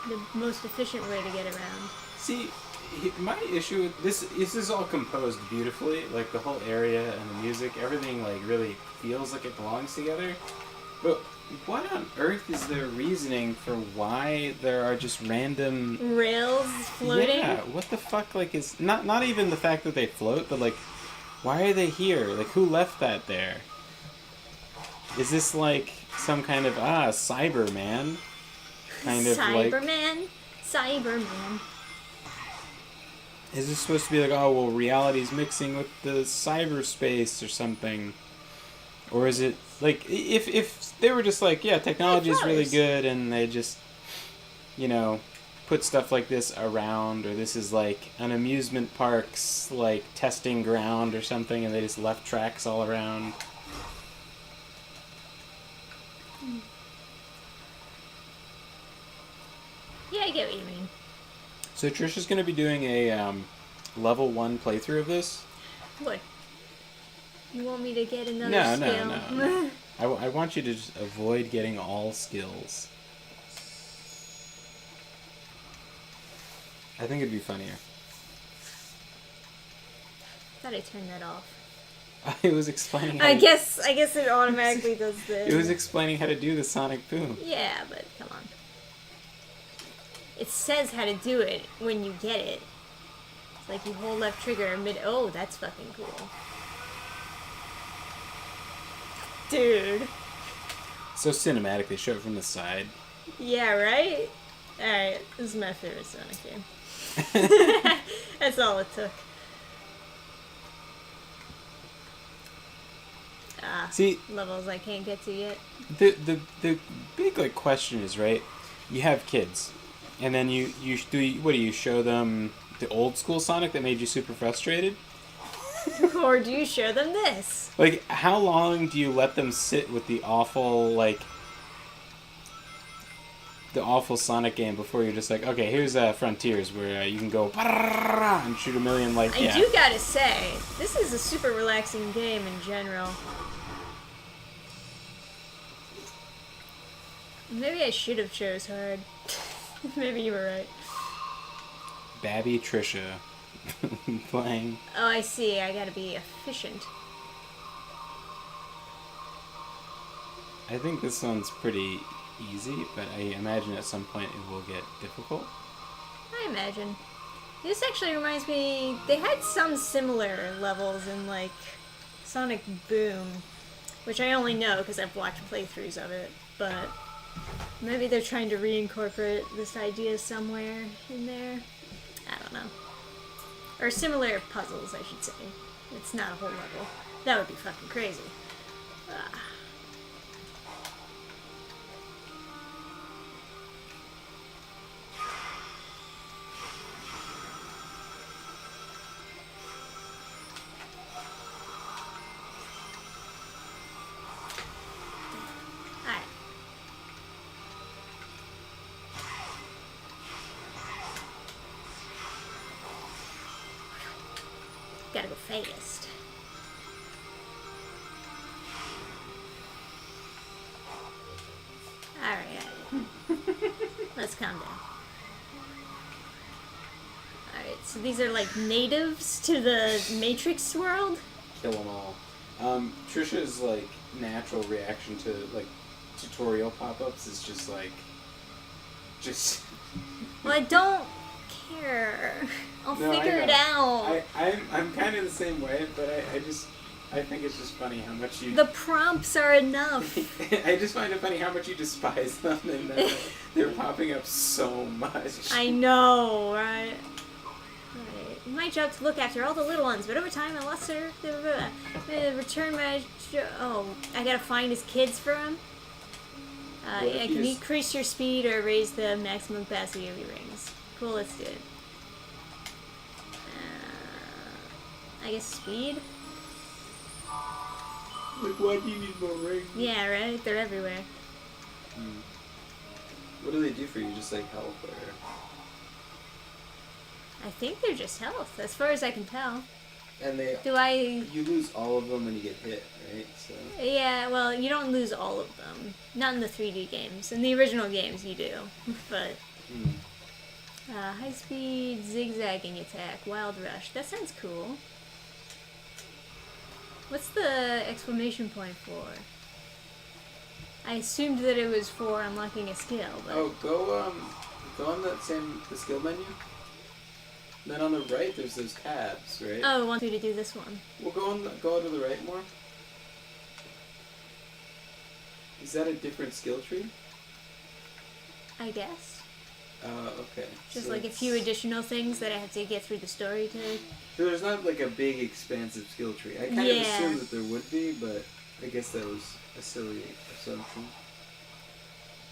The most efficient way to get around. See, my issue with this is all composed beautifully. Like the whole area and the music, everything like really feels like it belongs together. But what on earth is their reasoning for why there are just random Rails floating? Yeah, what the fuck? Like, is not even the fact that they float, but like, why are they here? Like, who left that there? Is this like some kind of Cyberman? Kind of like. Cyberman? Cyberman. Is this supposed to be like, oh well, reality's mixing with the cyberspace or something? Or is it like if they were just like, yeah, technology is really flows. good and they just, you know, put stuff like this around, or this is like an amusement park's like testing ground or something, and they just left tracks all around. Yeah, I get what you mean. So Trisha's going to be doing a level 1 playthrough of this. What? You want me to get another No, skill? no. I want you to just avoid getting all skills. I think it'd be funnier. Thought I turned that off. It was explaining how I guess it automatically does this. It was explaining how to do the sonic boom. Yeah, but come on. It says how to do it when you get it. It's like you hold left trigger mid. Oh, that's fucking cool. Dude. So cinematic, they show it from the side. Yeah, right? Alright, this is my favorite Sonic game. That's all it took. See, Levels I can't get to yet. the big like question is, right? You have kids, and then you what do you show them the old school Sonic that made you super frustrated? Or do you show them this? Like, how long do you let them sit with the awful Sonic game before you're just like, okay, here's Frontiers, where you can go and shoot a million I do gotta say, this is a super relaxing game in general. Maybe I should have chose hard. Maybe you were right. Babby Trisha playing. Oh, I see. I gotta be efficient. I think this one's pretty easy, but I imagine at some point it will get difficult. I imagine. This actually reminds me, they had some similar levels in, like, Sonic Boom, which I only know because I've watched playthroughs of it, but maybe they're trying to reincorporate this idea somewhere in there. I don't know. Or similar puzzles, I should say. It's not a whole level. That would be fucking crazy. Ah. Alright. Gotta go fast. Alright. Let's calm down. Alright, so these are like natives to the Matrix world? Kill them all. Trisha's like natural reaction to like tutorial pop-ups is just Well, I don't care. I'll No, I figure it know. out. I'm kind of the same way, but I think it's just funny how much you. The prompts are enough. I just find it funny how much you despise them, and that they're popping up so much. I know, right? Right. My job to look after all the little ones, but over time I lost her. Return my. Oh, I gotta find his kids for him. What if I you can just- increase your speed or raise the maximum capacity of your rings. Cool, let's do it. I guess speed? Like, why do you need more rings? Yeah, right? They're everywhere. What do they do for you? Just like health or? I think they're just health, as far as I can tell. And they Do I... you lose all of them when you get hit, right? So Yeah, well, you don't lose all of them. Not in the 3D games. In the original games, you do. But... high speed, zigzagging attack, wild rush. That sounds cool. What's the exclamation point for? I assumed that it was for unlocking a skill, but... oh, go on the skill menu. Then on the right, there's those tabs, right? Oh, I want you to do this one. Well, go to the right more. Is that a different skill tree? I guess. Okay. Just So like a few additional things that I have to get through the story to... So there's not like a big expansive skill tree. I kind of Yeah. assumed that there would be, but I guess that was a silly assumption.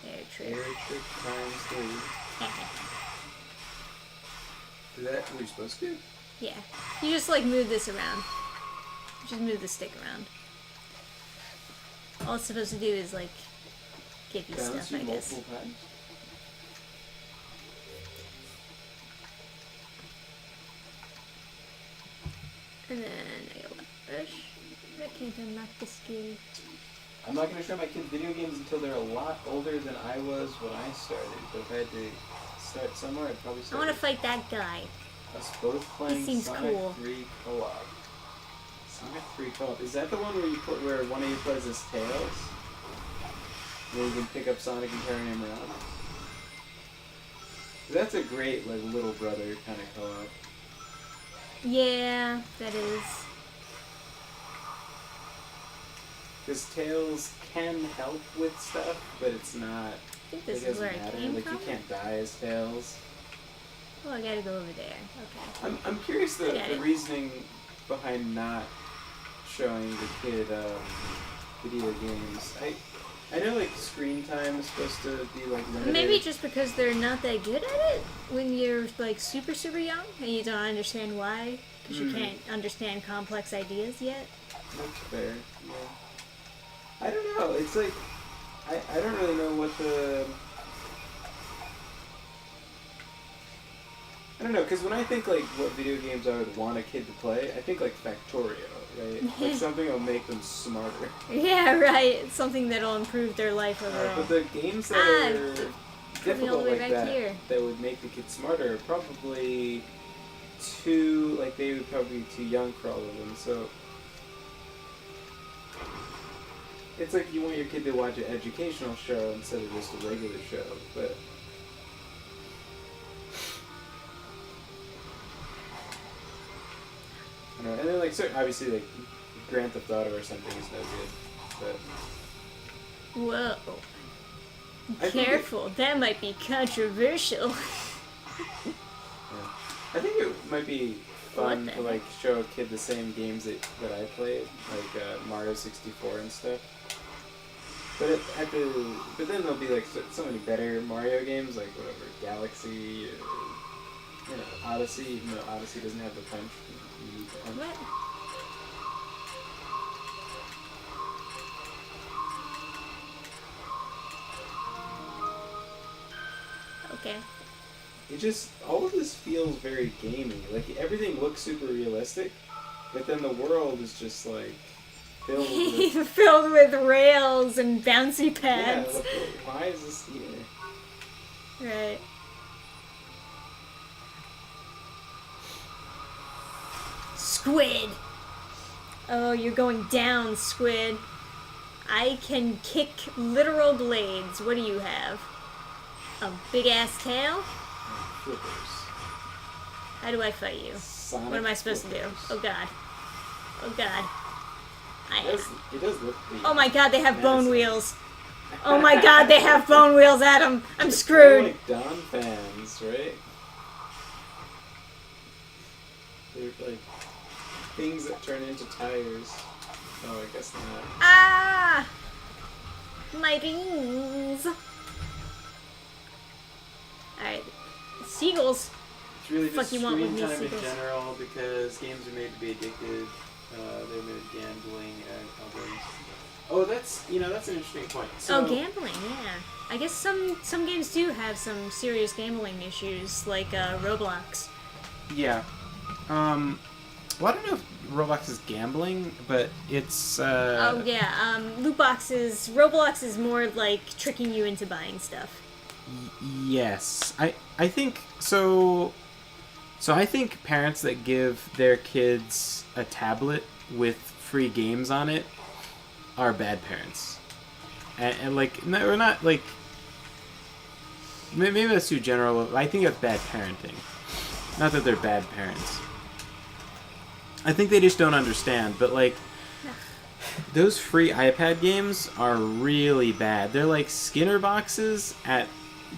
Air Air trick. trick times 3. Is that what you're supposed to do? Yeah. You just like move this around. Just move the stick around. All it's supposed to do is like give you Bounce stuff, you I guess. multiple times? And then I go push. I can't unlock the skill. I'm not going to show my kids video games until they're a lot older than I was when I started. But if I had to start somewhere, I'd probably I start want to with fight that guy. us both playing seems Sonic cool. 3 co-op. Sonic 3 co-op. Is that the one where one of you plays as Tails? Where you can pick up Sonic and carry him around? That's a great like little brother kind of co-op. Yeah, that is. Because Tails can help with stuff, but it's not. I think It this is doesn't where I matter. came Like from. you can't die as Tails. Oh, I gotta go over there. Okay. I'm curious I the get it. reasoning behind not showing the kid video games. I know like screen time is supposed to be like limited. Maybe just because they're not that good at it when you're like super young and you don't understand why because you can't understand complex ideas yet. That's fair. Yeah. I don't know. It's like I don't really know what the. I don't know, because when I think like what video games I would want a kid to play, I think like Factorio, right? Like something that'll make them smarter. Yeah, right. It's something that'll improve their life overall. But the games that are put me all difficult the way like back that, here. that would make the kid smarter, are probably too, like they would probably be too young for all of them. So it's like you want your kid to watch an educational show instead of just a regular show, but. I don't know. And then like certain, obviously like Grand Theft Auto or something is no good, but Whoa. I think Careful, that might be controversial. yeah. I think it might be fun What to the like show a kid the same games that I played, like Mario 64 and stuff. But then there'll be like so many better Mario games, like whatever Galaxy, or, Odyssey. Even though Odyssey doesn't have the punch. You need the punch. What? Okay. It just all of this feels very gamey. Like everything looks super realistic, but then the world is just like filled with Filled with rails and bouncy yeah. pads. Look, why is this here? Right. Squid! Oh, you're going down, Squid. I can kick literal blades. What do you have? A big ass tail? Flippers. How do I fight you? Sonic What am I supposed to do? flippers. Oh god. Oh god. It does look pretty. Oh my god, they have bone menacing. wheels. Oh my god, they have bone wheels at them. I'm They're screwed. like Don fans, right? They're like things that turn into tires. Oh, I guess not. Ah! My rings. Alright. Seagulls. It's really Fuck just you want with screen me, time in Seagulls? general because games are made to be addictive. They're made of gambling and others. Oh, that's an interesting point. So, Oh, gambling, yeah. I guess some games do have some serious gambling issues, like Roblox. Yeah. Well, I don't know if Roblox is gambling, but it's. Oh yeah, loot boxes. Roblox is more like tricking you into buying stuff. Yes, I think so. So I think parents that give their kids a tablet with free games on it are bad parents, and like no, we're not like. Maybe that's too general. I think that's bad parenting. Not that they're bad parents. I think they just don't understand. But like, those free iPad games are really bad. They're like Skinner boxes at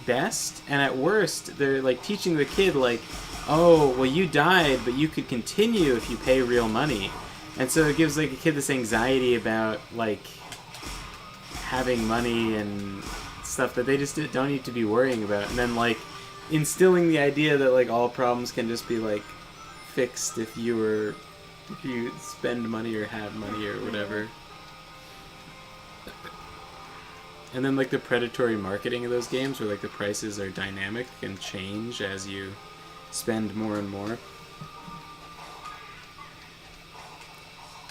best, and at worst, they're like teaching the kid like, oh, well, you died, but you could continue if you pay real money. And so it gives like a kid this anxiety about like having money and stuff that they just don't need to be worrying about. And then like instilling the idea that like all problems can just be like fixed if you spend money or have money or whatever. And then like the predatory marketing of those games where like the prices are dynamic and change as you spend more and more.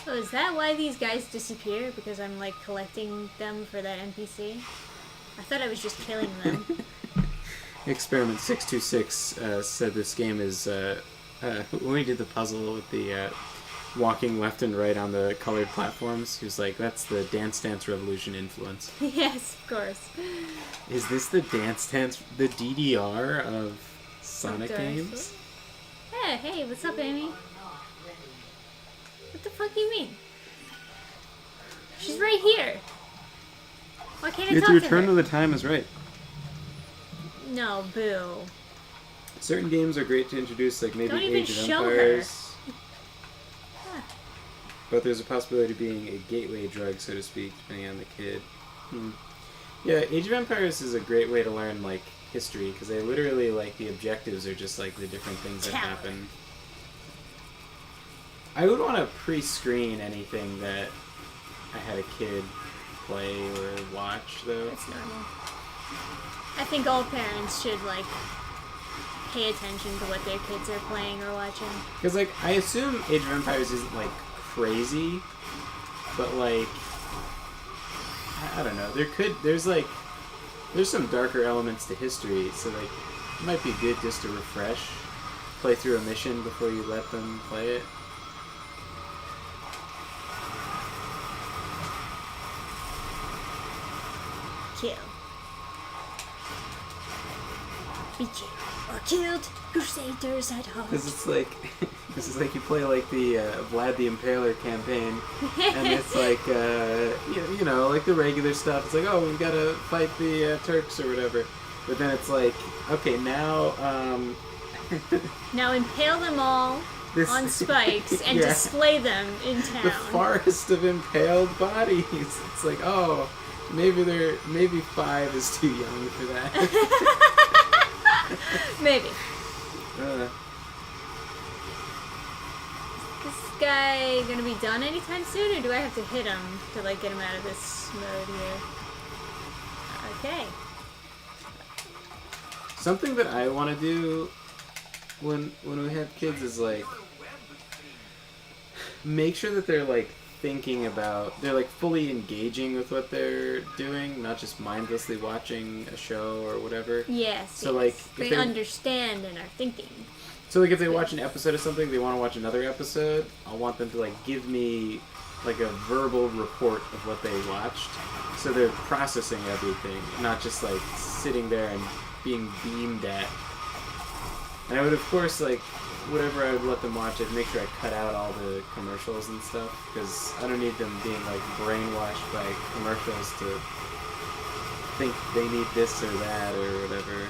Oh, is that why these guys disappear? Because I'm like collecting them for that NPC? I thought I was just killing them. Experiment 626 said this game is when we did the puzzle with the walking left and right on the colored platforms, he was like, that's the Dance Dance Revolution influence. Yes, of course. Is this the the DDR of Sonic Outdoors. games? Yeah, hey, what's up, Amy? What the fuck do you mean? She's right here. Why can't I talk to her? the time is right. No, boo. Certain games are great to introduce, like maybe Don't even Age of show Empires. Ah. But there's a possibility of being a gateway drug, so to speak, depending on the kid. Yeah, Age of Empires is a great way to learn like history because they literally like the objectives are just like the different things that happen. I would want to pre-screen anything that I had a kid play or watch, though. That's normal. I think all parents should, like, pay attention to what their kids are playing or watching. Because, like, I assume Age of Empires isn't, like, crazy, but, like, I don't know. There's some darker elements to history, so, like, it might be good just to refresh, play through a mission before you let them play it. Kill. Be killed or killed. Crusaders at heart. This is like, you play like the Vlad the Impaler campaign, and it's like, you know, like the regular stuff. It's like, oh, we've got to fight the Turks or whatever. But then it's like, okay, now, Now impale them all on spikes and Yeah. display them in town. The forest of impaled bodies. It's like, oh, maybe 5 is too young for that. Maybe. Uh, This guy gonna be done anytime soon, or do I have to hit him to like get him out of this mode here? Okay. something that I want to do when we have kids is like make sure that they're like thinking about, they're like fully engaging with what they're doing, not just mindlessly watching a show or whatever. Yes. So, yes. like, if they they- understand and are thinking. So like if they watch an episode of something, they want to watch another episode, I'll want them to like give me like a verbal report of what they watched. So they're processing everything, not just like sitting there and being beamed at. And I would of course like whatever I would let them watch, I'd make sure I cut out all the commercials and stuff because I don't need them being like brainwashed by commercials to think they need this or that or whatever.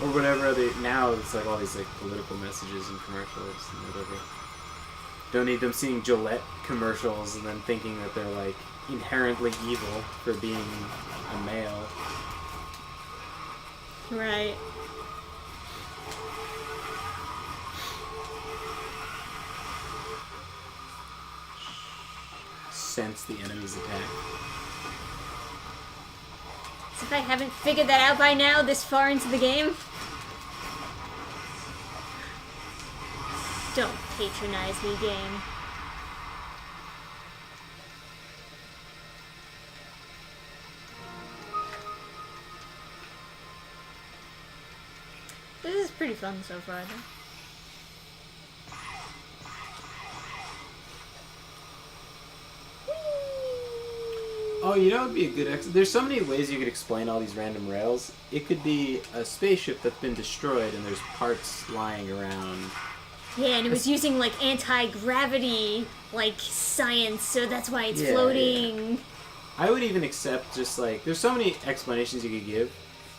Or whatever now it's like all these like political messages and commercials and whatever. Don't need them seeing Gillette commercials and then thinking that they're like inherently evil for being a male. Right. Sense the enemy's attack. As if I haven't figured that out by now, this far into the game. Don't patronize me, game. This is pretty fun so far, though. Oh, you know, it'd be a good there's so many ways you could explain all these random rails. It could be a spaceship that's been destroyed and there's parts lying around. Yeah, and it was using like anti-gravity like science, so that's why it's Yeah, floating. I would even accept just like there's so many explanations you could give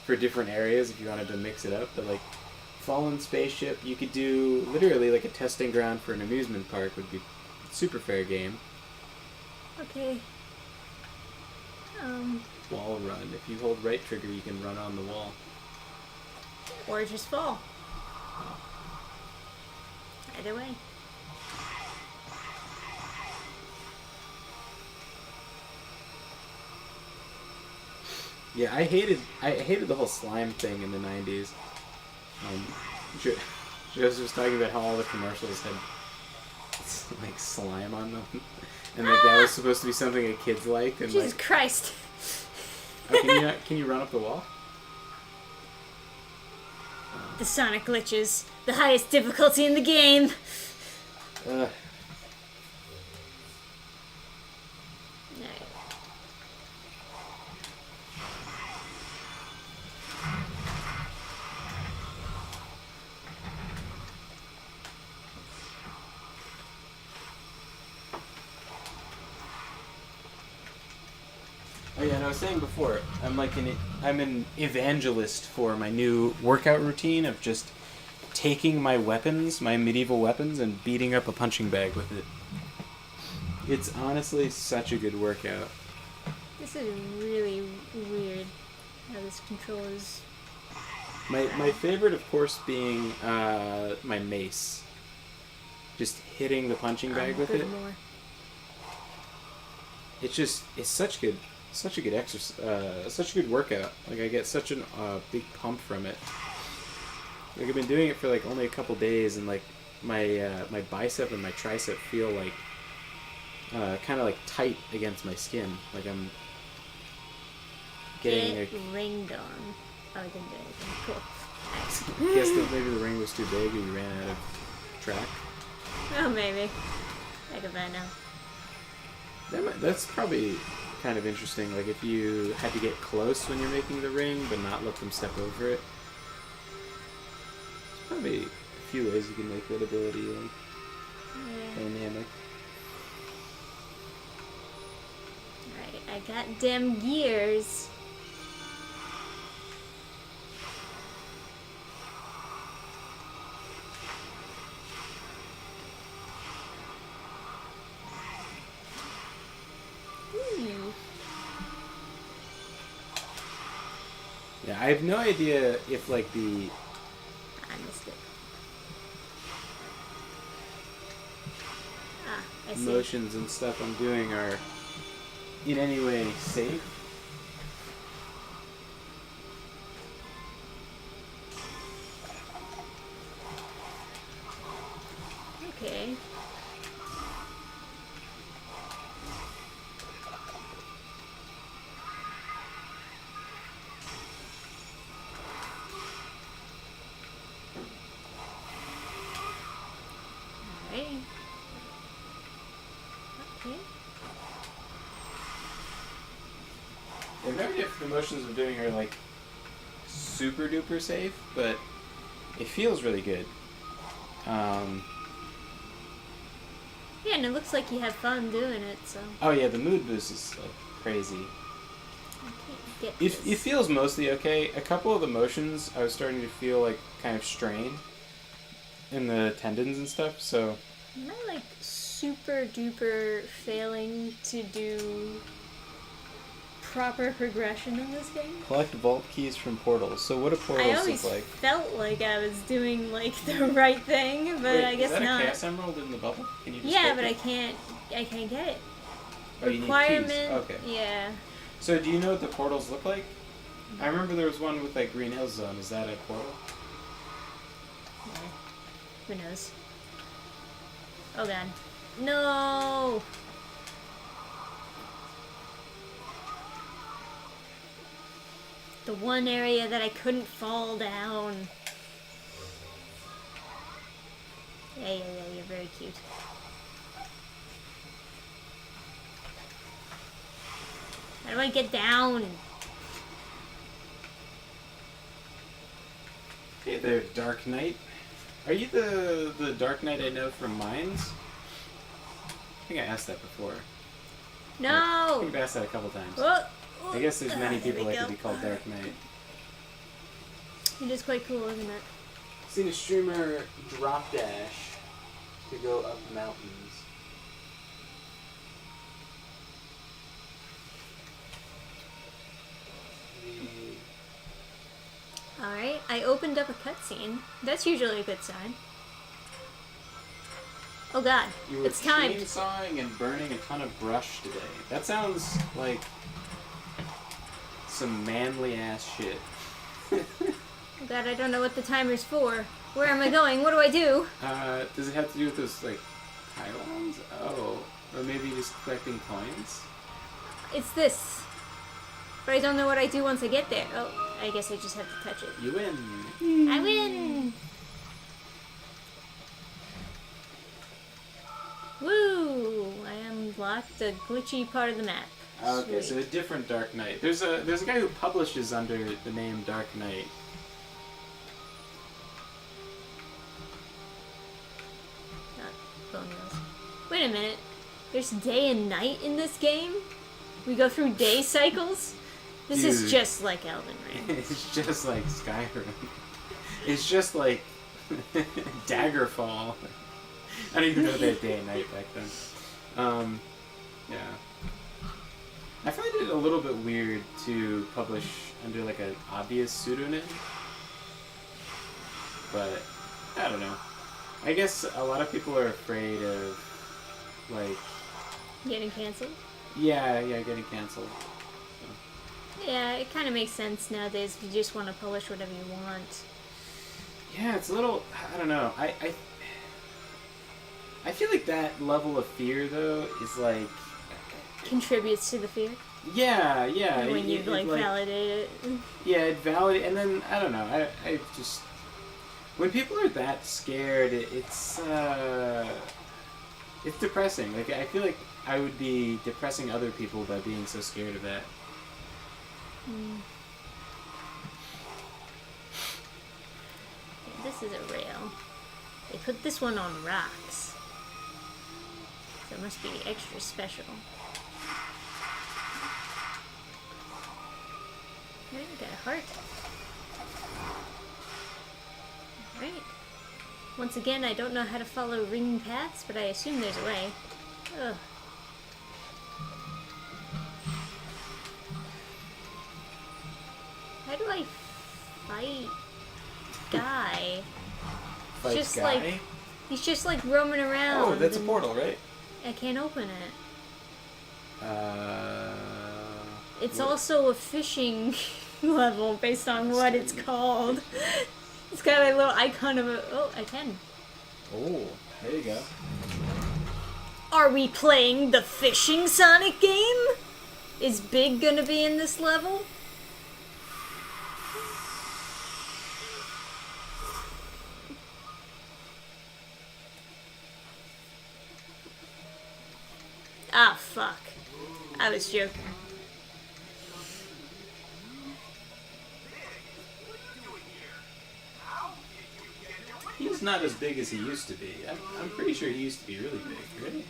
for different areas if you wanted to mix it up. But like fallen spaceship, you could do literally like a testing ground for an amusement park would be super fair game. Okay. Wall run. If you hold right trigger, you can run on the wall. Or just fall. Either way. Yeah, I hated the whole slime thing in the 90s. Joseph was talking about how all the commercials had like slime on them, and like that was supposed to be something that kids liked. And Jesus like, Christ. oh, can you run up the wall? The Sonic glitches. The highest difficulty in the game. Ugh. Oh yeah, and I was saying before, I'm an evangelist for my new workout routine of just taking my weapons, my medieval weapons, and beating up a punching bag with it. It's honestly such a good workout. This is really weird how this control is. My favorite, of course, being my mace. Just hitting the punching bag with good it. more. It's such a good exercise, such a good workout. Like I get such a big pump from it. Like I've been doing it for like only a couple days, and like my bicep and my tricep feel like kind of like tight against my skin. Like I'm getting Get ringed on. Oh, I didn't do anything. Cool. Nice. I guess that maybe the ring was too big, or you ran out of track. Oh, maybe. I could buy now. That's probably kind of interesting. Like if you had to get close when you're making the ring, but not let them step over it. There's probably a few ways you can make that ability like dynamic. Alright, I got them gears. Yeah, I have no idea if like the I missed it. Ah, I see. motions and stuff I'm doing are in any way safe. Okay. Alright. Okay. I have no idea if the motions I'm doing are like super duper safe, but it feels really good. Yeah, and it looks like you had fun doing it, so Oh yeah, the mood boost is like crazy. I can't get It this. feels mostly okay. A couple of the motions I was starting to feel like kind of strain in the tendons and stuff, so Am I like super duper failing to do proper progression in this game? collect vault keys from portals. So what do I portals always look like? felt like I was doing like the right thing, but Wait, I guess is that not. a chaos emerald in the bubble? Can you just Yeah, take but it? I can't get it. Oh, you need keys. Requirement. Okay. Yeah. So do you know what the portals look like? I remember there was one with like Green Hill Zone. Is that a portal? Who knows? Oh god. No! The one area that I couldn't fall down. Yeah, you're very cute. How do I get down? Hey there, Dark Knight. Are you the Dark Knight I know from Mines? I think I asked that before. I No! think I've asked that a couple times. Oh, I guess there's many there people we that could go. be called Dark Knight. It is quite cool, isn't it? Seen a streamer drop dash to go up mountains. Alright, I I opened up a cutscene. That's usually a good sign. Oh god, You were it's time. chainsawing and burning a ton of brush today. That sounds like some manly ass shit. Oh god, I don't know what the timer's for. Where am I going? What do I do? Does it have to do with those, like, pylons? Oh. Or maybe just collecting coins? It's this. But I don't know what I do once I get there. Oh, I guess I just have to touch it. You win. I win! Woo! I unlocked the glitchy part of the map. Okay, Sweet. so a different Dark Knight. There's a guy who publishes under the name Dark Knight. Not bone meals. Wait a minute. There's day and night in this game? We go through day cycles? This is Dude. just like Elden Ring. It's just like Skyrim. It's just like Daggerfall. I don't even know they had day and night back then. Yeah. I find it a little bit weird to publish under like an obvious pseudonym. But I don't know. I guess a lot of people are afraid of like Getting canceled? yeah, getting canceled. Yeah, it kind of makes sense nowadays if you just want to publish whatever you want. Yeah, it's a little. I don't know. I feel like that level of fear though is like. Contributes to the fear Yeah. when you like validate it. Yeah, it validate, and then I don't know. I just when people are that scared, it's depressing. Like I feel like I would be depressing other people by being so scared of that. Yeah, this is a rail. They put this one on rocks, so it must be extra special. Alright, we got a heart. Alright. Once again, I don't know how to follow ring paths, but I assume there's a way. Ugh. How do I fight Guy? Fight just guy. like he's just like roaming around. Oh, that's a and portal, right? I can't open it. It's what- also a fishing level based on what it's called. It's got a little icon of a. Oh, I can. Oh, there you go. Are we playing the fishing Sonic game? Is Big gonna be in this level? Ah, fuck. I was joking. He's not as big as he used to be. I'm pretty sure he used to be really big, right?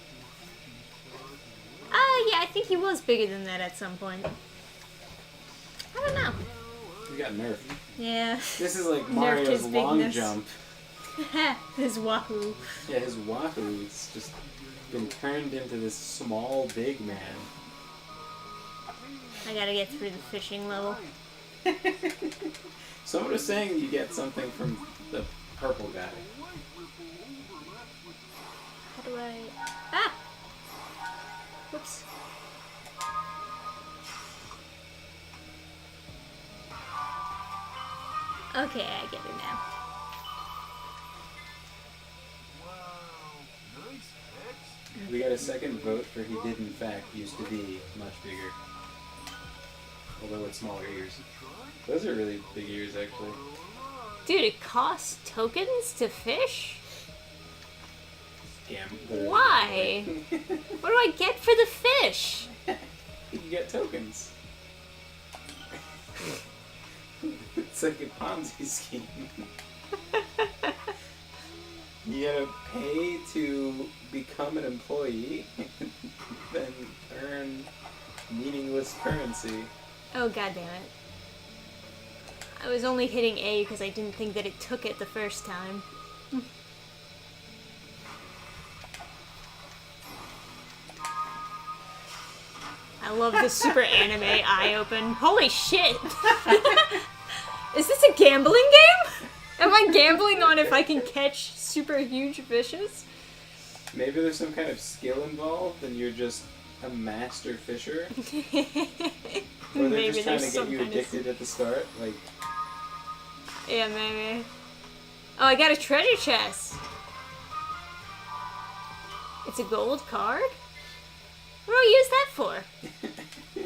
Yeah, I think he was bigger than that at some point. I don't know. He got nerfed. Yeah. This is like Nerfed Mario's his long bigness. jump. His wahoo. Yeah, his Wahoo's just been turned into this small, big man. I gotta get through the fishing level. Someone was saying you get something from the purple guy. How do I... Ah! Whoops. Okay, I get it now. We got a second vote for he did in fact used to be much bigger. Although with smaller ears. Those are really big ears actually. Dude, it costs tokens to fish? Damn. Why? What do I get for the fish? You get tokens. It's like a Ponzi scheme. You gotta pay to become an employee, then earn meaningless currency. Oh, god damn it. I was only hitting A because I didn't think that it took it the first time. I love the super anime eye open. Holy shit! Is this a gambling game? Am I gambling on if I can catch super huge fishes? Maybe there's some kind of skill involved and you're just a master fisher. Or they're Maybe just trying there's to some get you kind of- addicted at the start. Like, Yeah, maybe. Oh, I got a treasure chest. It's a gold card? What do I use that for?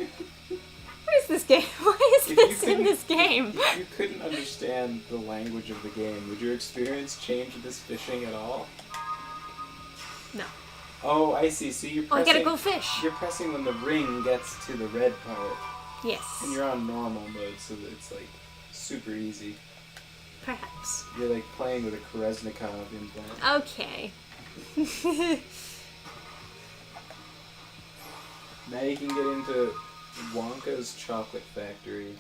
What is this game? Why is if this you in this game? If you couldn't understand the language of the game, would your experience change with this fishing at all? No. Oh, I see. So you're Oh, I pressing. gotta go fish. You're pressing when the ring gets to the red part, Yes. and you're on normal mode, so that it's like super easy. Perhaps. You're like playing with a Kolesnikov implant. Okay. Now you can get into Wonka's Chocolate Factory.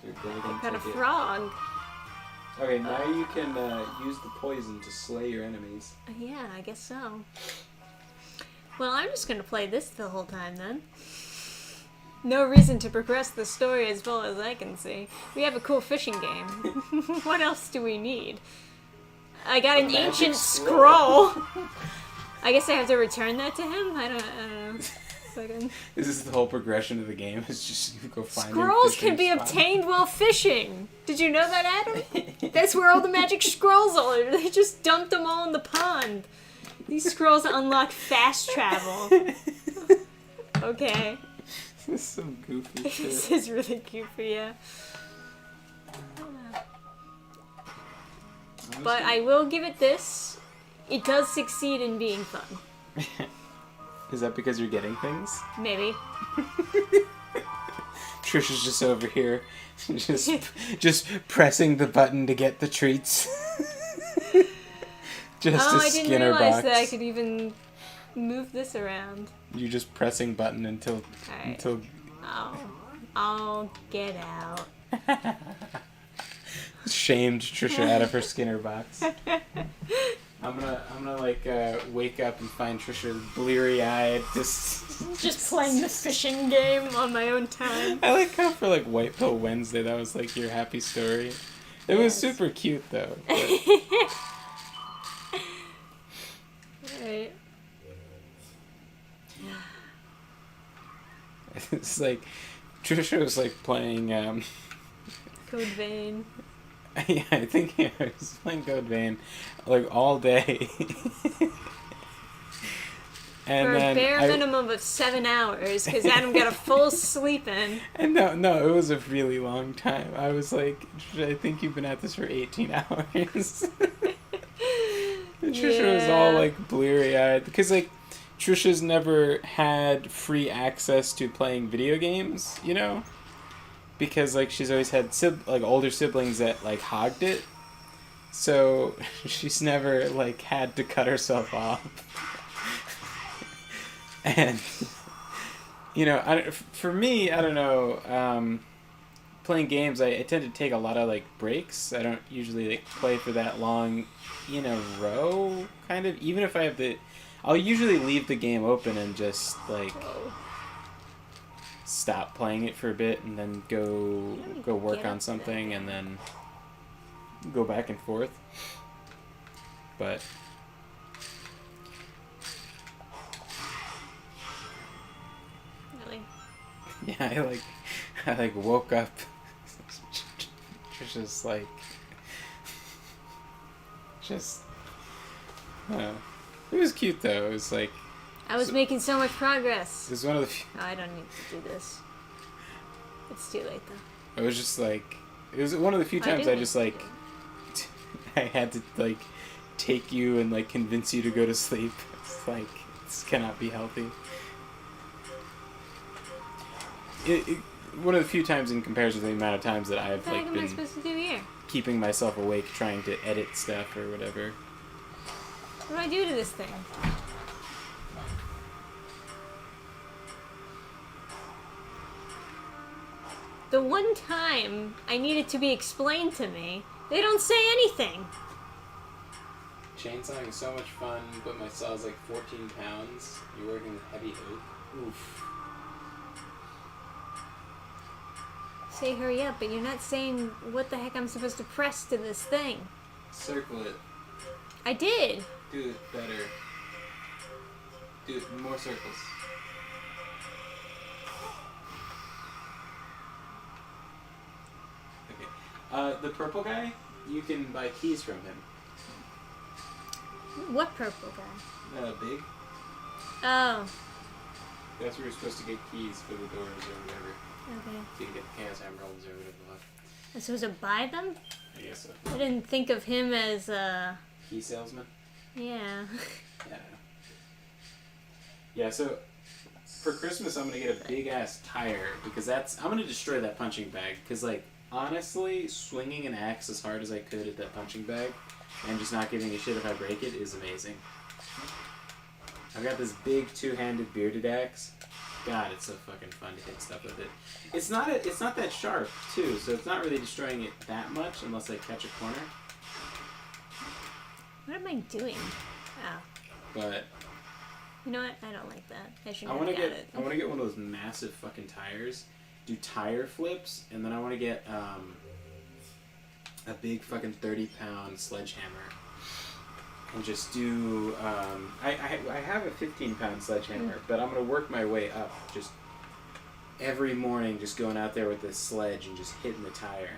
Your golden Got a ticket. frog. Okay, now you can use the poison to slay your enemies. Yeah, I guess so. Well, I'm just gonna play this the whole time then. No reason to progress the story as well as I can see. We have a cool fishing game. What else do we need? I got an magic ancient scroll. scroll. I guess I have to return that to him? I don't know. Fucking- This is the whole progression of the game. It's just you go find new Scrolls fishing can be spots. obtained while fishing. Did you know that, Adam? That's where all the magic scrolls are. They just dumped them all in the pond. These scrolls unlock fast travel. Okay. This is some goofy This shit. is really goofy, yeah. But I will give it this. It does succeed in being fun. Is that because you're getting things? Maybe. Trisha's just over here, just pressing the button to get the treats. Just Oh, a I didn't Skinner realize box. that I could even move this around. You're just pressing button until Alright. until Oh, I'll get out. shamed Trisha out of her Skinner box. I'm gonna like wake up and find Trisha bleary-eyed. Just playing the fishing game on my own time. I like how for like White Pill Wednesday that was like your happy story. It was Yes. super cute though. But Right. it's like Trisha was like playing. Code Vein. Yeah, I think I was playing Code Vein like all day. And For a then bare I- minimum of 7 hours, because Adam got a full sleep in. And no, it was a really long time. I was like, I think you've been at this for 18 hours. And Trisha was all Yeah. like bleary-eyed because like Trisha's never had free access to playing video games, you know, because like she's always had like older siblings that like hogged it, so she's never like had to cut herself off. And you know, for me, I don't know. Playing games, I tend to take a lot of like breaks. I don't usually like play for that long in a row. Kind of, even if I have I'll usually leave the game open and just like stop playing it for a bit and then go work get on up something there. and then go back and forth. But Really? yeah, I like woke up. Trisha's like, just, it was cute though. It was like, I was making so much progress. it was one of the few, Oh, I don't need to do this. It's too late though. it was just like, it was one of the few I times I didn't. just like, I had to like take you and like convince you to go to sleep. It's like, this cannot be healthy. One of the few times in comparison to the amount of times that I've What the heck like am I been supposed to do here? keeping myself awake trying to edit stuff or whatever. What do I do to this thing? The one time I need it to be explained to me, they don't say anything. Chainsawing is so much fun, but my saw is like 14 pounds. You're working with heavy oak. Oof. say hurry up, but you're not saying what the heck I'm supposed to press to this thing. Circle it. I did. Do it better. Do it more circles. Okay. The purple guy, you can buy keys from him. What purple guy? Big. Oh, That's where you're supposed to get keys for the doors or whatever. okay. So you can get the Chaos Emeralds or whatever the fuck. I'm supposed to buy them? I guess so. I didn't think of him as, Key salesman? yeah. Yeah. Yeah, so for Christmas I'm gonna get a big ass tire because I'm gonna destroy that punching bag because like honestly swinging an axe as hard as I could at that punching bag and just not giving a shit if I break it is amazing. I've got this big two-handed bearded axe. God, it's so fucking fun to hit stuff with it. It's not that sharp too, so it's not really destroying it that much unless I catch a corner. What am I doing? Oh. But You know what? I don't like that. I should I have want got to it. get one of those massive fucking tires, do tire flips, and then I want to get a big fucking 30-pound sledgehammer, and just do. I have a 15-pound sledgehammer, but I'm gonna work my way up. Just every morning, just going out there with this sledge and just hitting the tire.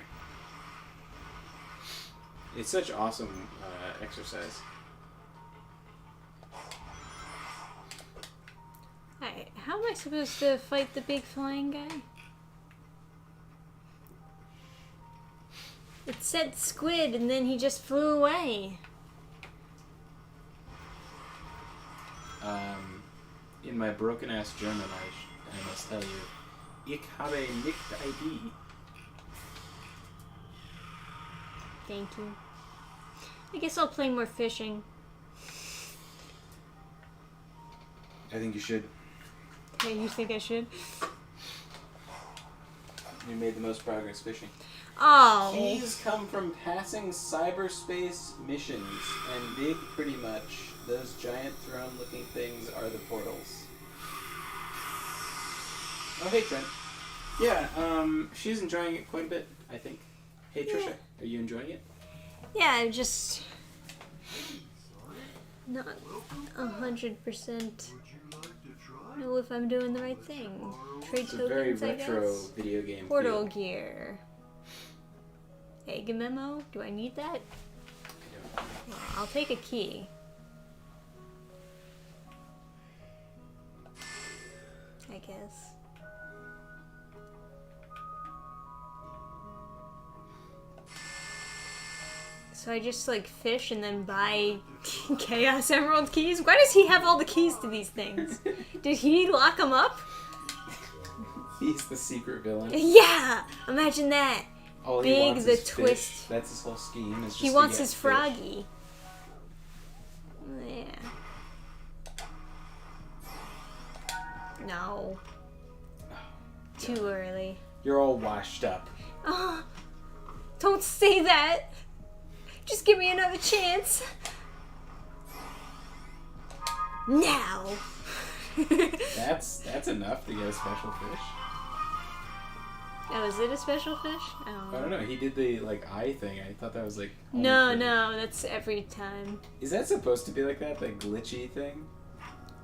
It's such awesome exercise. Alright, how am I supposed to fight the big flying guy? It said squid and then he just flew away. In my broken ass German, I must tell you, ich habe nicht ID. Thank you. I guess I'll play more fishing. I think you should. Hey, you think I should? You made the most progress fishing. Oh. Keys come from passing cyberspace missions, and big, pretty much, those giant throne-looking things are the portals. Oh, hey, Trent. Yeah, she's enjoying it quite a bit, I think. Hey, Trisha, are you enjoying it? Yeah, I'm just not 100% know if I'm doing the right thing. Trade It's a very tokens, I retro guess. video game Portal feel. gear. Egg memo? Do I need that? Yeah, I'll take a key. I guess. So I just like fish and then buy Chaos Emerald keys? Why does he have all the keys to these things? Did he lock them up? He's the secret villain. Yeah! Imagine that. All Big he wants the is fish. twist. That's his whole scheme. Is just He to wants get his fish. froggy. Yeah. No. Too early. You're all washed up. Oh, don't say that. Just give me another chance. Now. That's enough to get a special fish. Oh, is it a special fish? I don't know. He did the like eye thing. I thought that was like. only No, for- no, that's every time. Is that supposed to be like that? The glitchy thing?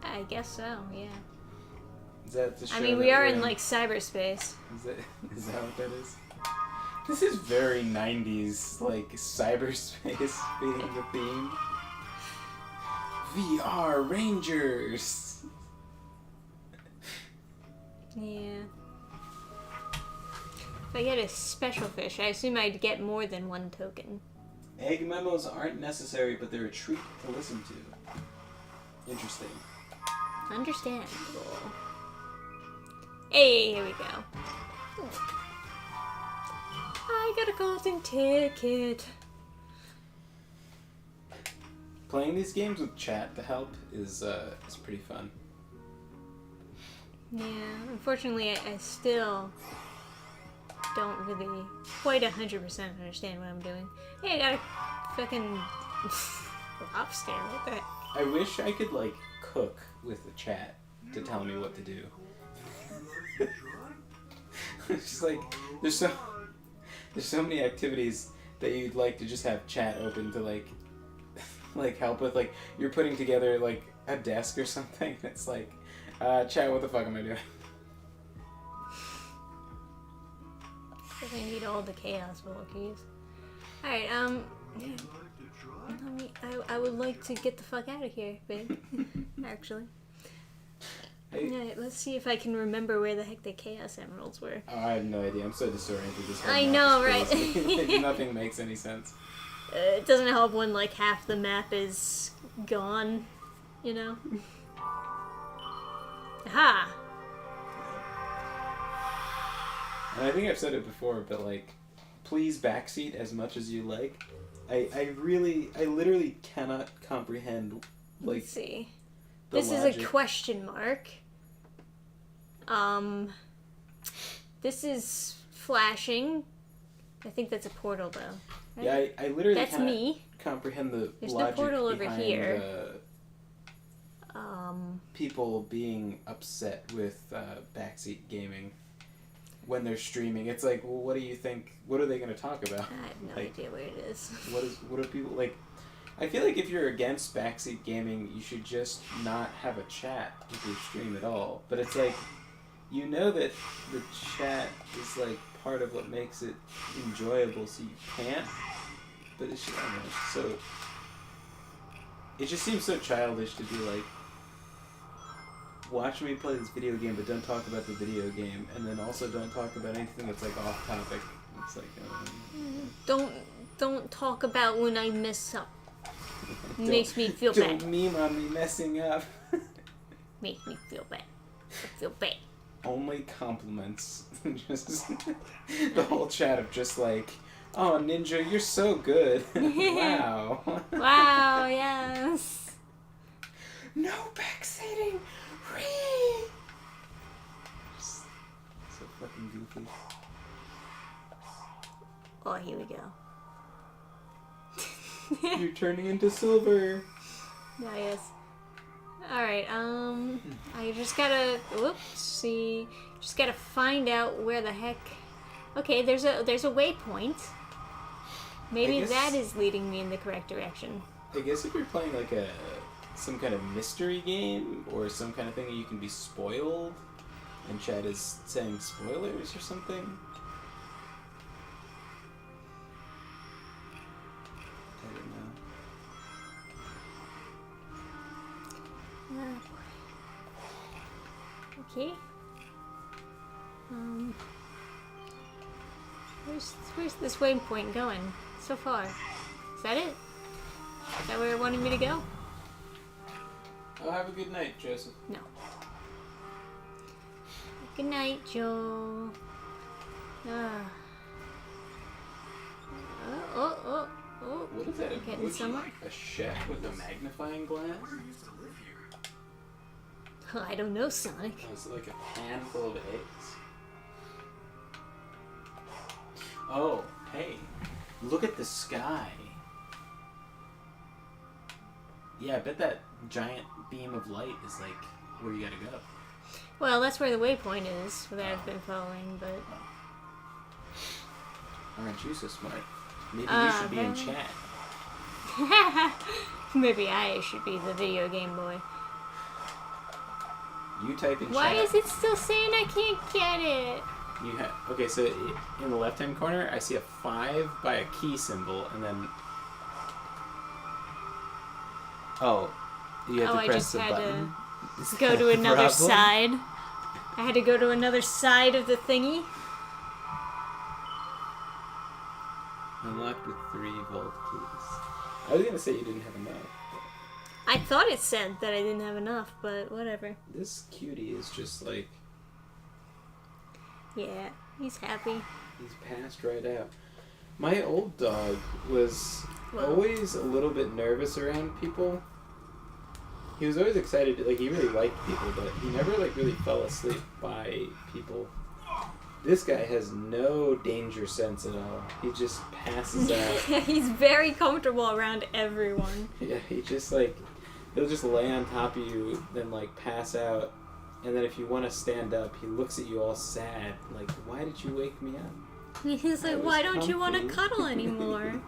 I guess so, yeah. Is that to show I mean, that we are we're in like cyberspace. Is that what that is? This is very 90s, like cyberspace being the theme. VR Rangers. Yeah. If I get a special fish, I assume I'd get more than one token. Egg memos aren't necessary, but they're a treat to listen to. Interesting. Understandable. Hey, here we go. I got a golden ticket. Playing these games with chat to help is pretty fun. Yeah, unfortunately, I still don't really quite 100% understand what I'm doing. Hey, I got a fucking lobster. What the heck? I wish I could like cook with the chat to tell me what to do. It's just like there's so many activities that you'd like to just have chat open to like help with. Like you're putting together like a desk or something. It's like, chat. What the fuck am I doing? I need all the chaos keys. Alright, I would like to get the fuck out of here, babe. Actually. Yeah, let's see if I can remember where the heck the Chaos Emeralds were. Oh, I have no idea. I'm so disoriented. This whole I map know, is right? crazy. Like, nothing makes any sense. It doesn't help when, like, half the map is gone, you know? Aha! And I think I've said it before, but like, please backseat as much as you like. I literally cannot comprehend, like, Let's see. the This logic. is a question mark. This is flashing. I think that's a portal, though. Right? Yeah, I literally That's cannot me. comprehend the There's no logic portal over behind here. people being upset with backseat gaming when they're streaming. It's like, well, what do you think? What are they going to talk about? I have no Like, idea where it is. What are people like? I feel like if you're against backseat gaming, you should just not have a chat with your stream at all. But it's like, you know that the chat is like part of what makes it enjoyable, so you can't. But it's just, I don't know, so it just seems so childish to be like, watch me play this video game, but don't talk about the video game, and then also don't talk about anything that's like off topic. It's like, Don't talk about when I mess up. Makes me feel bad. Don't meme on me messing up. Make me feel bad. I feel bad. Only compliments. Just the whole chat of just like, oh, Ninja, you're so good. Wow. Wow, yes. No backseating. Free. So fucking goofy. Oh, here we go. You're turning into silver. Ah, yes. Alright, I just gotta, just gotta find out where the heck, okay, there's a waypoint. Maybe guess- that is leading me in the correct direction. I guess if you're playing like some kind of mystery game or some kind of thing that you can be spoiled, and chat is saying spoilers or something. I don't know. Okay. Where's this waypoint going so far? Is that it? Is that where it wanted me to go? Oh, have a good night, Joseph. No. Good night, Joe. Ah. Oh. What is that? A Getting somewhere? A chef with a magnifying glass? I don't know, Sonic. Oh, is it like a pan full of eggs? Oh, hey. Look at the sky. Yeah, I bet that giant beam of light is like where you gotta go. Well, that's where the waypoint is that I've been following, but... Aren't you so smart? Maybe you should be in okay. chat. Maybe I should be the video game boy. You type in Why chat. is it still saying I can't get it? You have okay. So in the left-hand corner, I see a 5 by a key symbol, and then you have to I press just the had button. to go to another side. I had to go to another side of the thingy. Unlocked with 3 vault keys. I was gonna say you didn't have enough. I thought it said that I didn't have enough, but whatever. This cutie is just like, Yeah, he's happy. he's passed right out. My old dog was Well. always a little bit nervous around people. He was always excited, like he really liked people, but he never like really fell asleep by people. This guy has no danger sense at all. He just passes out. He's very comfortable around everyone. Yeah, he just like, he'll just lay on top of you, then like pass out, and then if you want to stand up, he looks at you all sad, like, "Why did you wake me up?" He's I like, was why don't you want to comfy." cuddle anymore?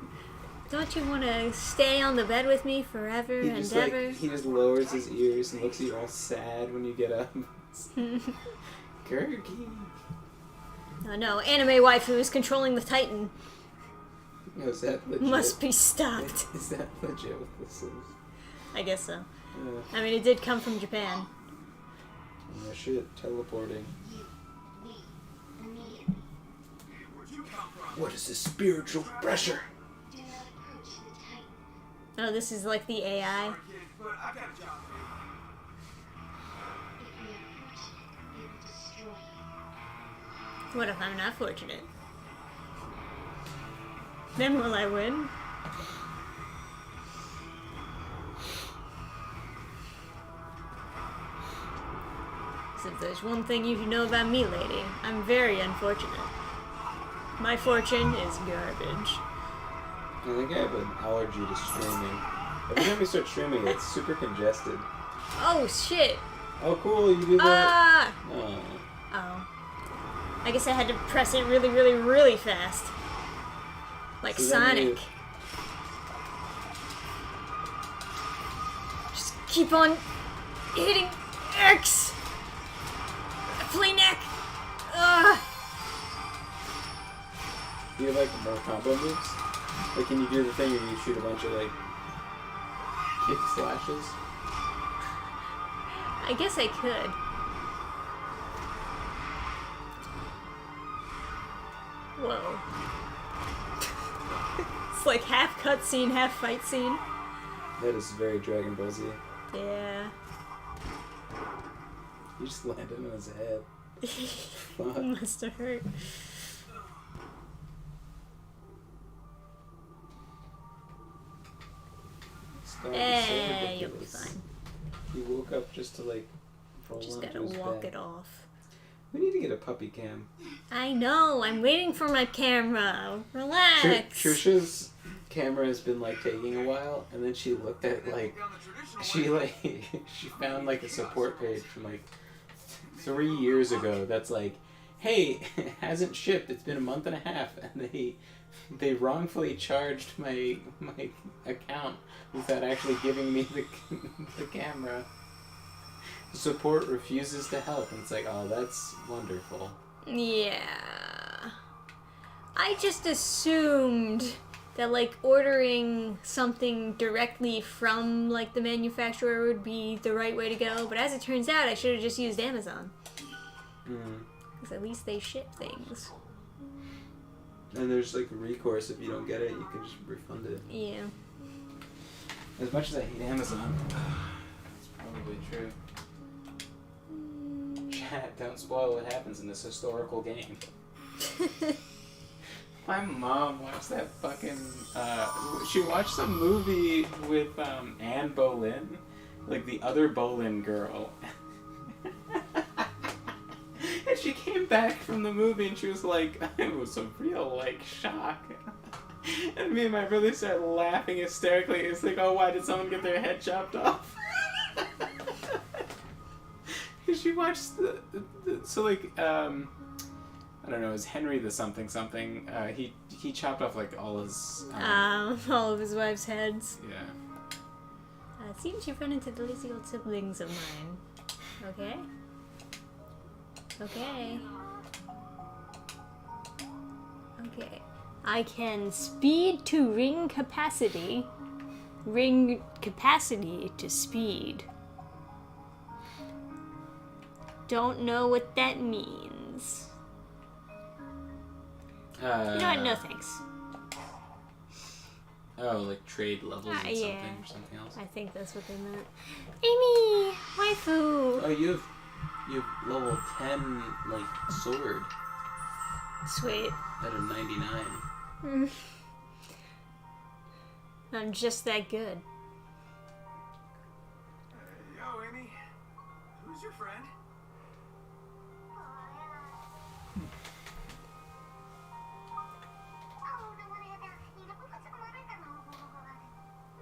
Don't you want to stay on the bed with me forever He and just ever? he just lowers his ears and looks at you all sad when you get up. Kirky. Oh no, anime waifu is controlling the Titan. Oh, is that legit? Must be stopped. Is that legit what this is? I guess so. Uh, I mean, it did come from Japan. oh shit, teleporting. Where'd you come from? What is this spiritual pressure? Oh, this is like the AI. Kid, but I got a job. What if I'm not fortunate? Then will I win? So if there's one thing you should know about me, lady, I'm very unfortunate. My fortune is garbage. I think I have an allergy to streaming. Every time we start streaming, it's super congested. Oh shit! Oh, cool, you do that. Ah! Oh. Oh. I guess I had to press it really, really, really fast. Like So then Sonic. you- Just keep on hitting X! Play neck! Ugh! Do you have like more combo moves? Like, can you do the thing where you shoot a bunch of like kick slashes? I guess I could. Whoa. It's like half cutscene, half fight scene. That is very Dragon Ball Z. Yeah. You just landed on his head. Fuck. Must have hurt. This dog is so Hey, you'll be ridiculous. fine. He woke up just to like roll Just onto gotta his walk bed. it off. We need to get a puppy cam. I know, I'm waiting for my camera. Relax. Trisha's camera has been like taking a while, and then she looked at like Down the traditional she way. like she found like a support page from like 3 years ago that's like, hey, it hasn't shipped, it's been a month and a half, and they wrongfully charged my account without actually giving me the camera. Support refuses to help, and it's like, oh, that's wonderful. Yeah. I just assumed that like ordering something directly from like the manufacturer would be the right way to go, but as it turns out I should have just used Amazon. Mm. Because at least they ship things. And there's like recourse if you don't get it, you can just refund it. Yeah. As much as I hate Amazon, it's probably true. Chat, don't spoil what happens in this historical game. My mom watched that fucking, she watched some movie with, Anne Boleyn, like the other Boleyn girl. And she came back from the movie and she was like, it was a real, like, shock. And me and my brother started laughing hysterically. It's like, oh, why did someone get their head chopped off? She watched so like I don't know, it was Henry the something something. He chopped off like all his All of his wife's heads. yeah. It seems you've run into the lazy old siblings of mine. Okay? Okay. Okay. I can speed to ring capacity. Ring capacity to speed. Don't know what that means. You know what? No thanks. Oh, like trade levels or something yeah. or something else. I think that's what they meant. Amy! Waifu! Oh, you have level 10 like sword Sweet. out of 99. I'm just that good. Yo, Amy. Who's your friend?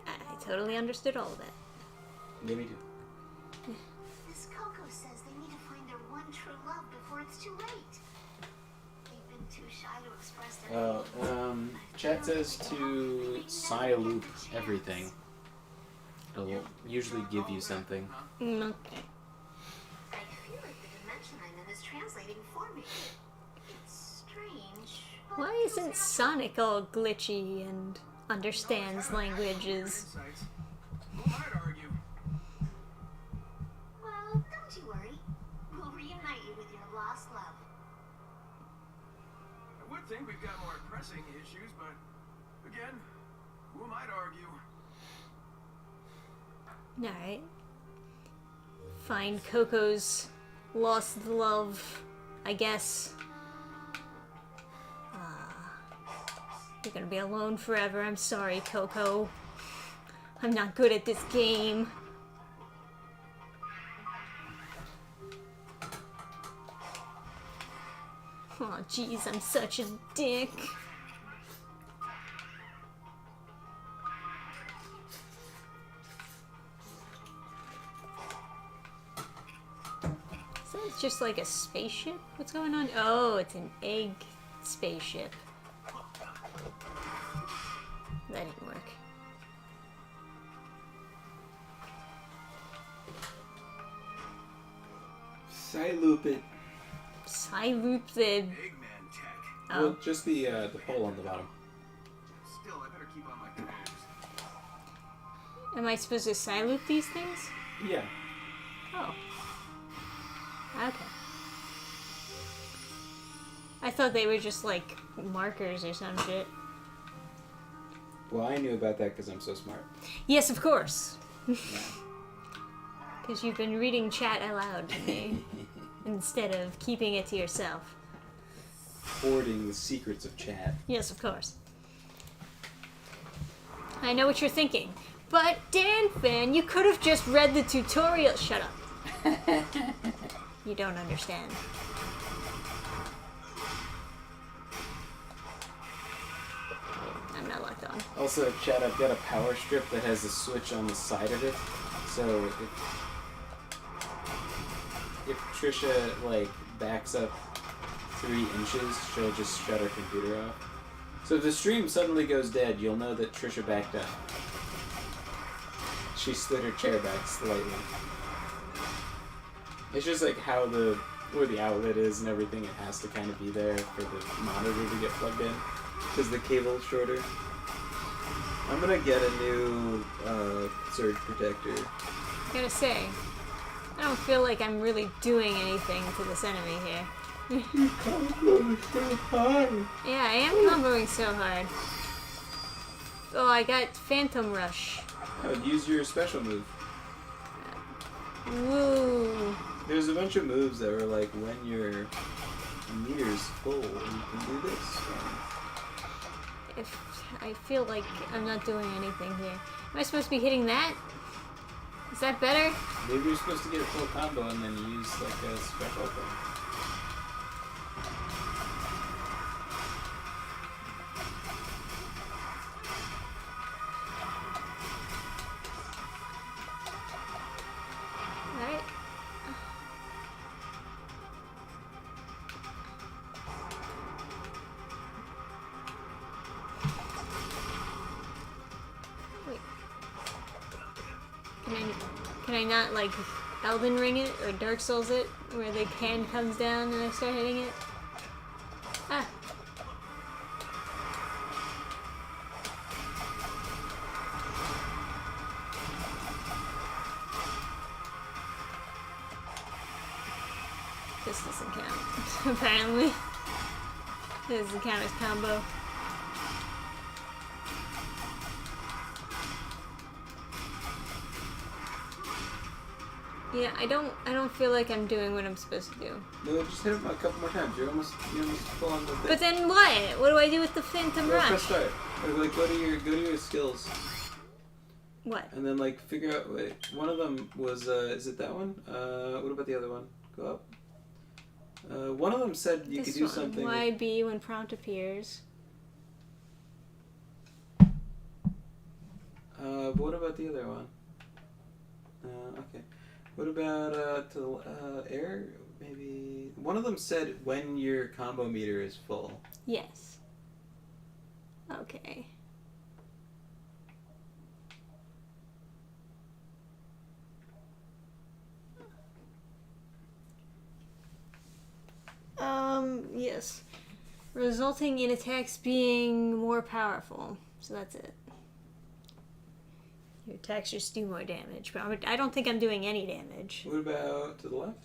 I totally understood all of that. Yeah, me too. Miss Coco says they need to it's too late. They've been too shy to express their feelings. Chat says to loop everything. It'll usually give you something. Okay. I feel like the dimension I'm in is translating for me. It's strange. but Why feels isn't natural. Sonic all glitchy and understands languages? Insights. Who might argue? Well, don't you worry. We'll reunite you with your lost love. I would think we've got more pressing issues, but again, who might argue? Alright. Find Coco's lost love, I guess. You're gonna be alone forever. I'm sorry, Coco. I'm not good at this game. Oh, jeez, I'm such a dick. So it's just like a spaceship? What's going on? Oh, it's an egg spaceship. That didn't work. Psyloop it. Psyloop the... Eggman tech. Oh. Well, just the pole on the bottom. Still, I better keep on my toes. Am I supposed to Psyloop these things? Yeah. Oh. Okay. I thought they were just like markers or some shit. Well, I knew about that because I'm so smart. Yes, of course. Yeah. Because you've been reading chat aloud to me instead of keeping it to yourself. Hoarding the secrets of chat. Yes, of course. I know what you're thinking. But, Dan Fan, you could have just read the tutorial. Shut up. You don't understand. I'm not locked on. Also, chat, I've got a power strip that has a switch on the side of it. So if Trisha, like, backs up 3 inches, she'll just shut her computer off. So if the stream suddenly goes dead, you'll know that Trisha backed up. She slid her chair back slightly. It's just like how where the outlet is and everything, it has to kind of be there for the monitor to get plugged in, because the cable's shorter. I'm gonna get a new surge protector. I gotta say, I don't feel like I'm really doing anything to this enemy here. Yeah, I am comboing so hard. Oh, I got Phantom Rush. Use your special move. Woo. There's a bunch of moves that are like when your meter's full, you can do this. If I feel like I'm not doing anything here. Am I supposed to be hitting that? Is that better? Maybe you're supposed to get a full combo and then use like a special thing. Alright. Wait. Can I not like Elden Ring it or Dark Souls it, where the hand comes down and I start hitting it? Ah. This doesn't count, apparently. This doesn't count as combo. Yeah, I don't feel like I'm doing what I'm supposed to do. No, just hit him a couple more times. You're almost full on the thing. But then what? What do I do with the Phantom Press Rush? start. Or, like go to your skills. What? And then like figure out. Wait, one of them was. Is it that one? What about the other one? Go up. One of them said you This could do one. something. YB when prompt appears. But what about the other one? Okay. What about to air? maybe one of them said when your combo meter is full. Yes. Okay. Yes. Resulting in attacks being more powerful. So that's it. Your attacks just do more damage, but I don't think I'm doing any damage. What about to the left?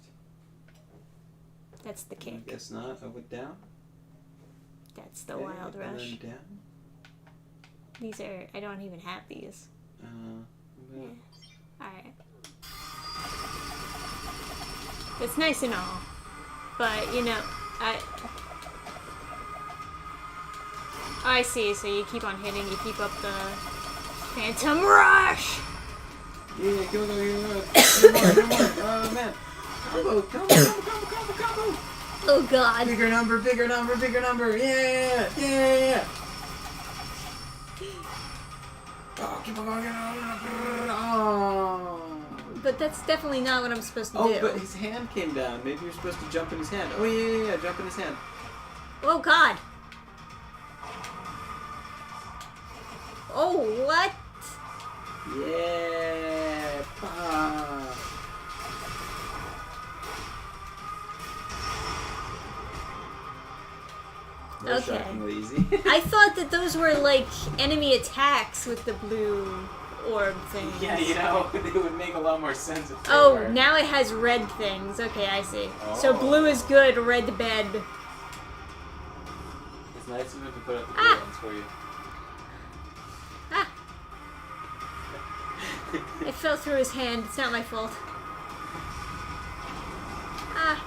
That's the I kick. guess not. Up and down. That's the Okay, wild and rush. then down. These are, I don't even have these. What about- Alright. It's nice and all. But, you know, I see, so you keep on hitting, you keep up the Phantom Rush! Yeah, go. No more. Oh man. Combo. Oh god. Bigger number. Yeah. Oh, keep on going. Oh. But that's definitely not what I'm supposed to Oh, do. but his hand came down. Maybe you're supposed to jump in his hand. Oh, yeah. Jump in his hand. Oh god. Oh, what? Yeah. Pa. That was Okay. shockingly easy. I thought that those were like enemy attacks with the blue orb things. Yeah, you know, it would make a lot more sense if they Oh, were. now it has red things. Okay, I see. So Oh. blue is good, red bad. It's nice of him to put up the Ah. blue ones for you. Ah! It fell through his hand. It's not my fault. Ah!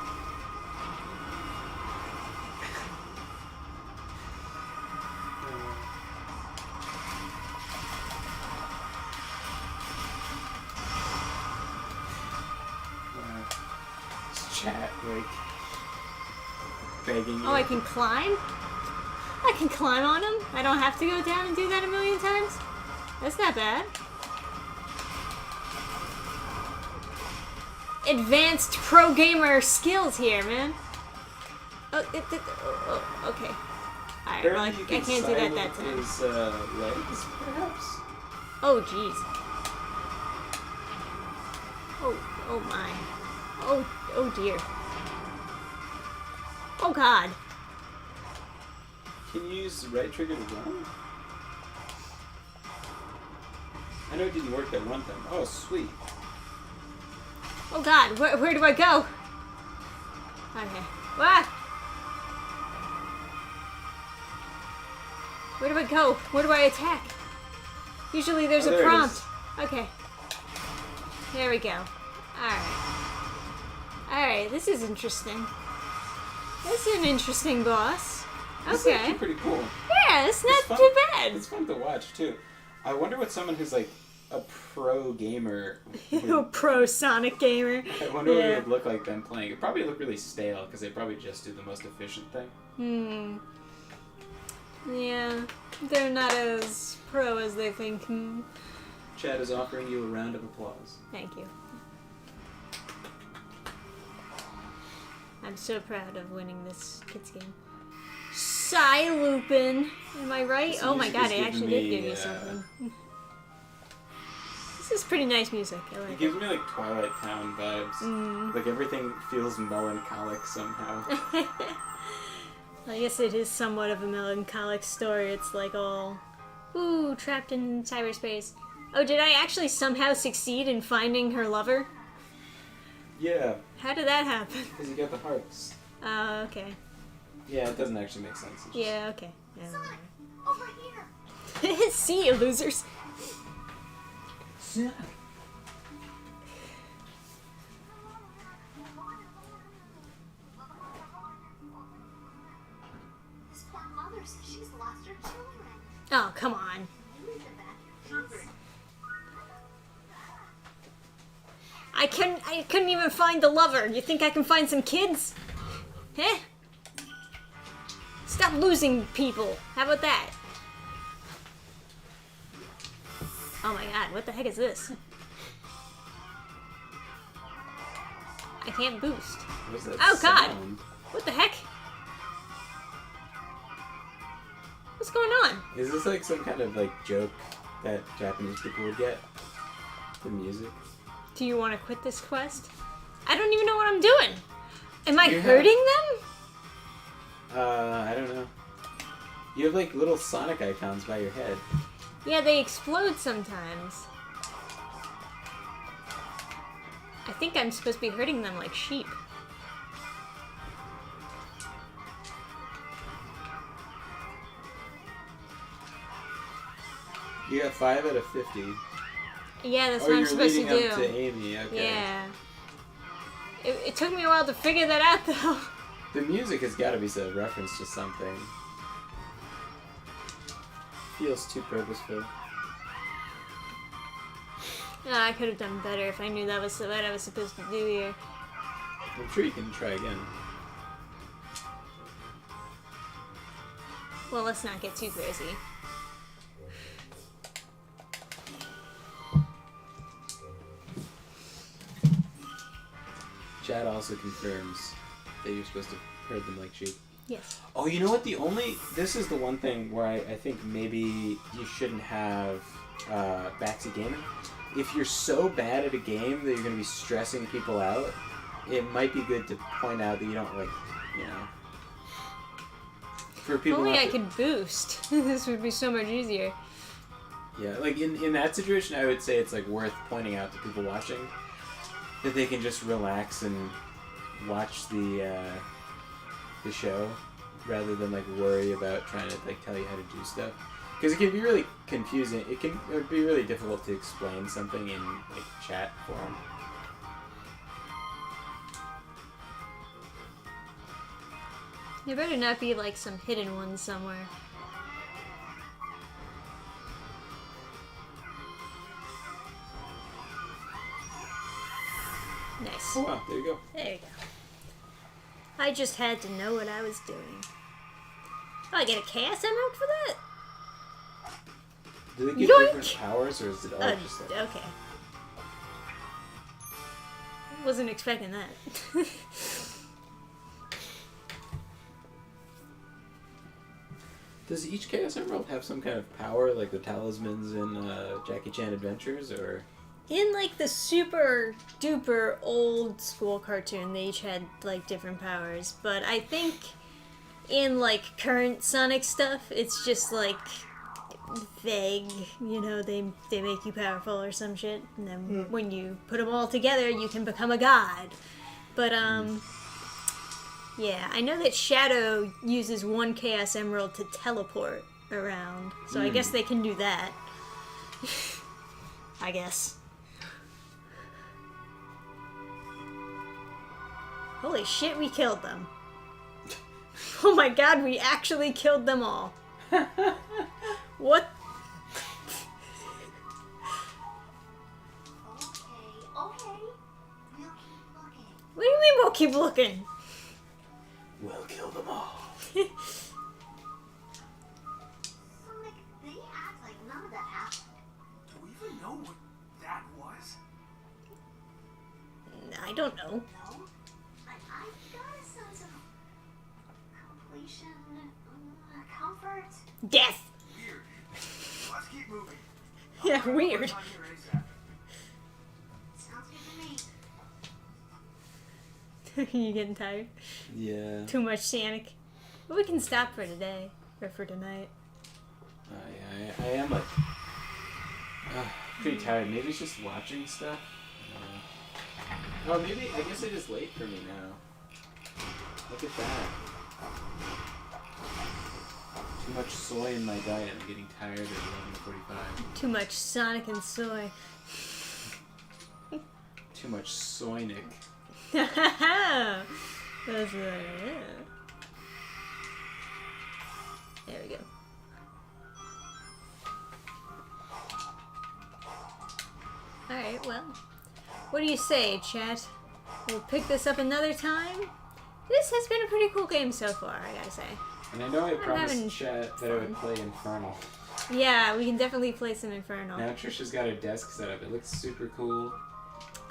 Just chat, like, begging you. Oh, I can climb? I can climb on him? I don't have to go down and do that a million times? That's not bad. Advanced pro gamer skills here, man. Oh, okay. Alright, well, I Apparently you can't can do that silence time. his legs, perhaps? Oh, jeez. Oh my. Oh dear. Oh god. Can you use the right trigger to run? I know it didn't work that one time. Oh, sweet. Oh god, where do I go? Okay. Ah! Where do I go? Where do I attack? Usually there's Oh, a there it prompt. is. Okay. There we go. Alright. Alright, this is interesting. This is an interesting boss. This is Okay. actually pretty cool. Yeah, it's not fun. too bad. It's fun to watch, too. I wonder what someone who's, like, a pro gamer would... Pro Sonic gamer. I wonder what Yeah. it would look like them playing. It'd probably look really stale, because they probably just do the most efficient thing. Yeah, they're not as pro as they think. Chad is offering you a round of applause. Thank you. I'm so proud of winning this kids game. Psy Lupin, am I right? This Oh my music god, is it giving actually me, did give you something. This is pretty nice music. I It like gives me, like, Twilight Town vibes. Like, everything feels melancholic somehow. it. I guess it is somewhat of a melancholic story. It's like all, ooh, trapped in cyberspace. Oh, did I actually somehow succeed in finding her lover? Yeah, How did that happen? because you got the hearts. Oh, okay. Yeah, it doesn't actually make sense. It's just- Yeah, okay. Sonic, over here. See you, losers. This poor mother says she's lost her children. Oh, come on. Maybe the back. I couldn't even find the lover. You think I can find some kids? Huh? Stop losing people. How about that? Oh my god, what the heck is this? I can't boost. What is that Oh, God. sound? What the heck? What's going on? Is this like some kind of like joke that Japanese people would get? The music? Do you want to quit this quest? I don't even know what I'm doing. Am I You have- hurting them? I don't know. You have like little Sonic icons by your head. Yeah, they explode sometimes. I think I'm supposed to be hurting them like sheep. You got 5 out of 50. Yeah, that's Oh, what I'm you're supposed to leading do. up to Amy. Okay. Yeah. It took me a while to figure that out, though. The music has got to be a reference to something. Feels too purposeful. I could have done better if I knew that was what I was supposed to do here. I'm sure you can try again. Well, let's not get too crazy. Chad also confirms that you're supposed to herd them like sheep. Yes. Oh, you know what? This is the one thing where I think maybe you shouldn't have backseat gaming. If you're so bad at a game that you're going to be stressing people out, it might be good to point out that you don't, like, you know. For people Only not I to- could boost. This would be so much easier. Yeah, like in that situation, I would say it's like worth pointing out to people watching that they can just relax and watch the show rather than like worry about trying to like tell you how to do stuff. Because it can be really confusing. It would be really difficult to explain something in like chat form. There better not be like some hidden ones somewhere. Nice. Oh, wow, there you go. There you go. I just had to know what I was doing. Oh, I get a Chaos Emerald for that? Do they get Yoink! different powers, or is it all just like... Okay. Wasn't expecting that. Does each Chaos Emerald have some kind of power, like the talismans in Jackie Chan Adventures, or... In like the super duper old school cartoon, they each had like different powers. But I think in like current Sonic stuff, it's just like vague. You know, they make you powerful or some shit, and then when you put them all together, you can become a god. But yeah, I know that Shadow uses one Chaos Emerald to teleport around, so I guess they can do that. I guess. Holy shit, we killed them. Oh my god, we actually killed them all. What? Okay. We'll keep looking. What do you mean we'll keep looking? We'll kill them all. Sonic, they act like none of that happened. Do we even know what that was? I don't know. No? I got a sense of completion, comfort. Death! Weird. Let's keep moving. Yeah, weird. What's on here ASAP? Sounds good to me. You getting tired? Yeah. Too much Sonic. But we can stop for today. Or for tonight. I am like pretty tired. Maybe it's just watching stuff. Oh, maybe I guess it is late for me now. Look at that. Too much soy in my diet. I'm getting tired at 11:45. Too much Sonic and soy. Too much soynic. That's what it is. There we go. Alright, well. What do you say, chat? We'll pick this up another time? This has been a pretty cool game so far, I gotta say. And I know I having promised Chat that I would play Infernal. Yeah, we can definitely play some Infernal. Now Trisha's got her desk set up. It looks super cool.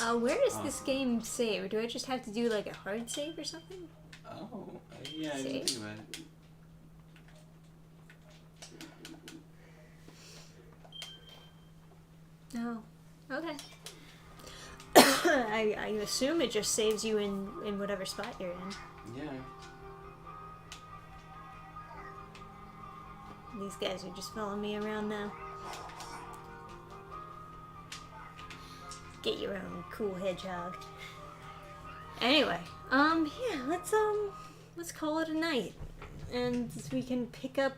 Where does this game save? Do I just have to do like a hard save or something? Oh, yeah, I didn't think about it. No. Okay. I assume it just saves you in whatever spot you're in. Yeah. These guys are just following me around now. Get your own cool hedgehog. Anyway, yeah, let's call it a night. And we can pick up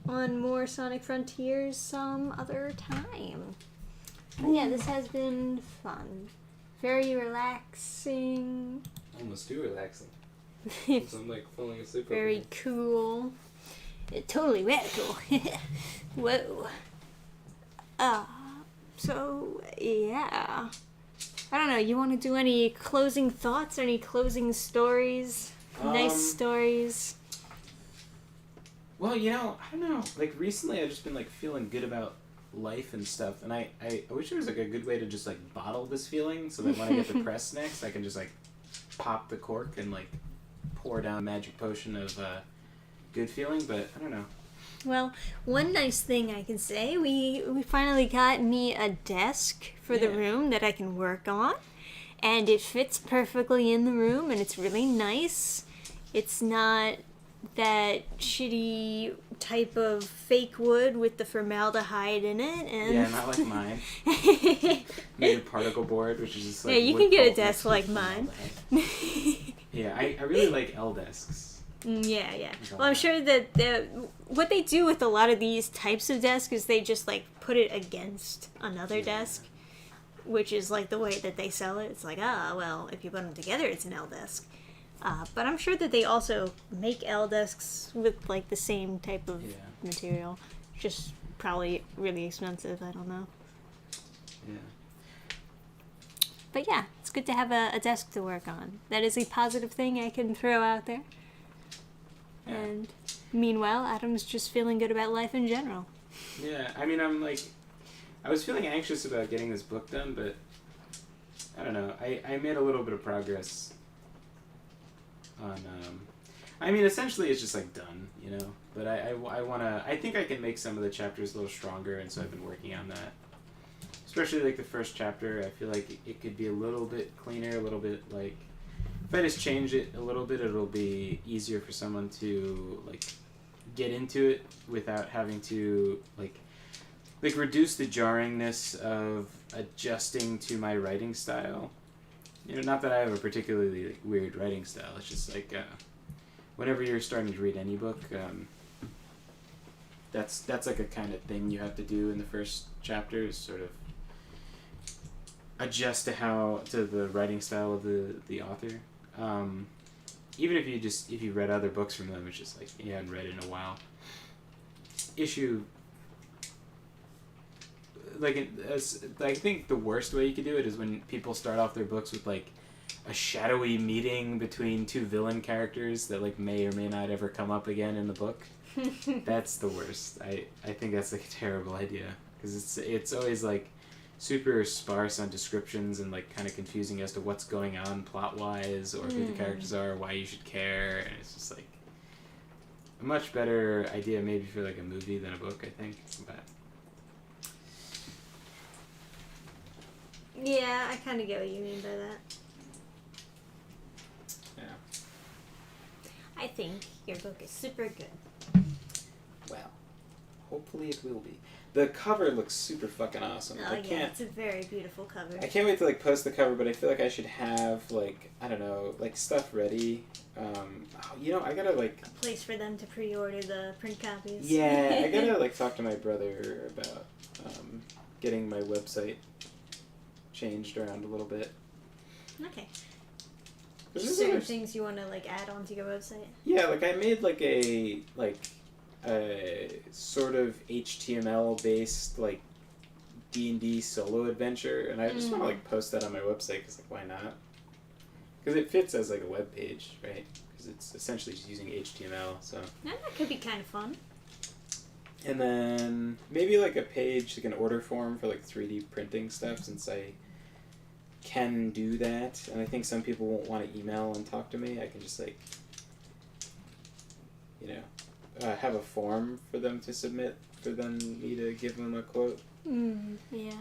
on more Sonic Frontiers some other time. But yeah, this has been fun. Very relaxing. Almost too relaxing. Since I'm like falling asleep. Very cool. Totally radical. Whoa. So, yeah. I don't know, you want to do any closing thoughts? Any closing stories? Nice stories? Well, you know, I don't know. Like, recently I've just been, like, feeling good about life and stuff. And I wish there was, like, a good way to just, like, bottle this feeling so that when I get depressed next, I can just, like, pop the cork and, like, pour down a magic potion of good feeling. But I don't know. Well, one nice thing I can say, we finally got me a desk for the Yeah. room that I can work on, and it fits perfectly in the room, and it's really nice. It's not that shitty type of fake wood with the formaldehyde in it, and Yeah, not like mine. Made of particle board, which is just like Yeah, you wood can get a pulp desk mixed with like mine. formaldehyde. Yeah, I really like L desks. Yeah. Well, I'm sure that what they do with a lot of these types of desks is they just like put it against another desk, which is like the way that they sell it. It's like, well, if you put them together, it's an L desk. But I'm sure that they also make L desks with like the same type of material, just probably really expensive. I don't know. Yeah. But yeah, it's good to have a desk to work on. That is a positive thing I can throw out there. Yeah. And meanwhile, Adam's just feeling good about life in general. Yeah, I mean, I was feeling anxious about getting this book done, but I don't know. I made a little bit of progress on, I mean, essentially it's just like done, you know, but I want to, I think I can make some of the chapters a little stronger, and so I've been working on that. Especially like the first chapter, I feel like it could be a little bit cleaner, a little bit like, if I just change it a little bit, it'll be easier for someone to like get into it without having to like reduce the jarringness of adjusting to my writing style. You know, not that I have a particularly like, weird writing style. It's just like whenever you're starting to read any book, that's like a kind of thing you have to do in the first chapter, is sort of adjust to the writing style of the author. Even if you read other books from them, it's just like you hadn't read it in a while. I think the worst way you could do it is when people start off their books with like a shadowy meeting between two villain characters that like may or may not ever come up again in the book. That's the worst. I think that's like a terrible idea, because it's always like super sparse on descriptions and like kind of confusing as to what's going on plot wise or who the characters are, why you should care, and it's just like a much better idea maybe for like a movie than a book, I think. But Yeah, I kind of get what you mean by that. yeah. I think your book is super good. Well, hopefully it will be. The cover looks super fucking awesome. Oh yeah, it's a very beautiful cover. I can't wait to like post the cover, but I feel like I should have like, I don't know, like stuff ready. You know, I gotta like A place for them to pre-order the print copies. Yeah, I gotta like talk to my brother about getting my website changed around a little bit. Okay. There's Certain other- things you want to like add onto your website. Yeah, like I made like a sort of HTML based like D&D solo adventure, and I just want to like post that on my website because like why not? Because it fits as like a web page, right? Because it's essentially just using HTML. So. Yeah, that could be kind of fun. And then maybe like a page, like an order form for like 3D printing stuff, since I can do that, and I think some people won't want to email and talk to me. I can just like, have a form for them to submit for me to give them a quote. Yeah.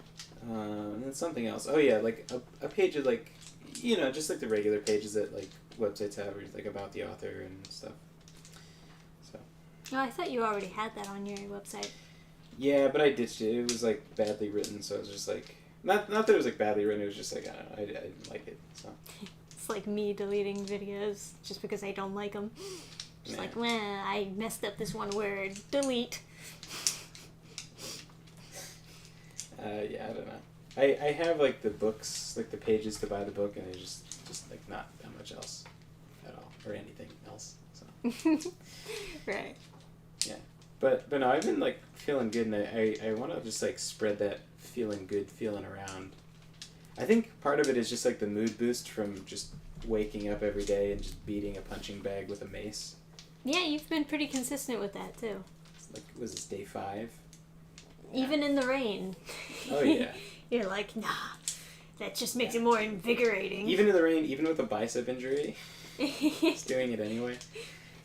And then something else. Oh yeah, like a page of like, just like the regular pages that like websites have, or like about the author and stuff. So. Oh, I thought you already had that on your website. Yeah, but I ditched it. It was like badly written, so it was just like not that it was like badly written. It was just like I don't know. I didn't like it. So. It's like me deleting videos just because I don't like them. Just like, well, I messed up this one word. Delete. Yeah, I don't know. I have like the books, like the pages to buy the book, and there's just like not that much else at all, or anything else. So. Right. Yeah, but no, I've been like feeling good, and I want to just like spread that feeling good feeling around. I think part of it is just like the mood boost from just waking up every day and just beating a punching bag with a mace. Yeah, you've been pretty consistent with that too. Like, was this day 5? Even in the rain. Oh yeah. You're like, nah, that just makes it more invigorating. Even in the rain, even with a bicep injury, just doing it anyway.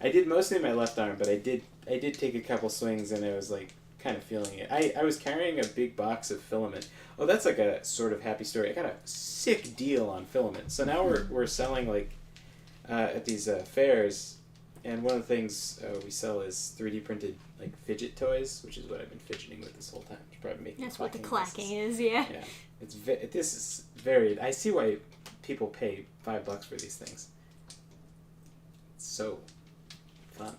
I did mostly my left arm, but I did take a couple swings, and I was like kind of feeling it. I was carrying a big box of filament. Oh, that's like a sort of happy story. I got a sick deal on filament. So now we're selling like at these fairs, and one of the things we sell is 3D printed like fidget toys, which is what I've been fidgeting with this whole time. It's probably making That's what the clacking clacking is, yeah. Yeah, this is very. I see why people pay $5 for these things. It's so fun.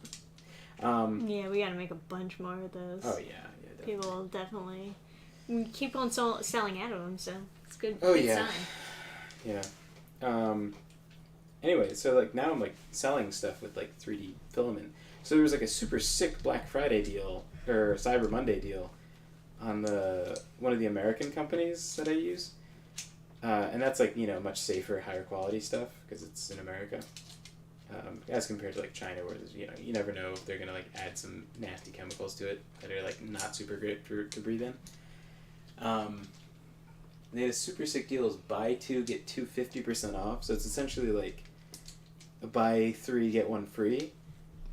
Yeah, we gotta make a bunch more of those. Oh yeah, definitely. People will definitely keep on selling out of them, so it's good. Oh good yeah, sign. yeah. Anyway, so like now I'm like selling stuff with like 3D filament. So there was like a super sick Black Friday deal or Cyber Monday deal on one of the American companies that I use, and that's like much safer, higher quality stuff because it's in America, as compared to like China, where there's, you never know if they're gonna like add some nasty chemicals to it that are like not super great to breathe in. They had a super sick deal: is buy 2 get 2 50% off. So it's essentially like buy 3 get 1 free,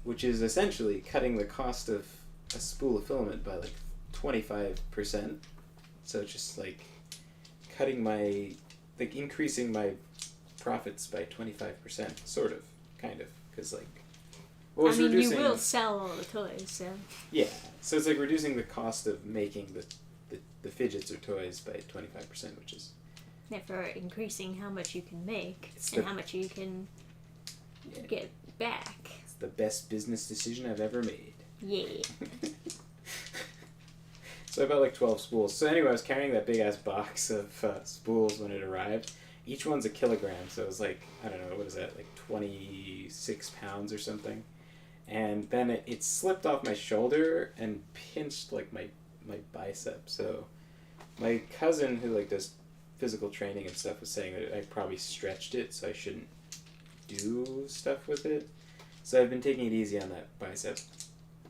which is essentially cutting the cost of a spool of filament by like 25%. So it's just like increasing my profits by 25%, sort of, kind of, because like. I mean, you will sell all the toys, so. Yeah, so it's like reducing the cost of making the fidgets or toys by 25%, which is. Therefore, increasing how much you can make It's and how much you can get back. It's the best business decision I've ever made. Yeah. So I bought like 12 spools. So anyway, I was carrying that big ass box of spools when it arrived. Each one's a kilogram, so it was like, I don't know, what is that, like 26 pounds or something. And then it slipped off my shoulder and pinched like my bicep. So my cousin who like does physical training and stuff was saying that I probably stretched it, so I shouldn't do stuff with it. So I've been taking it easy on that bicep,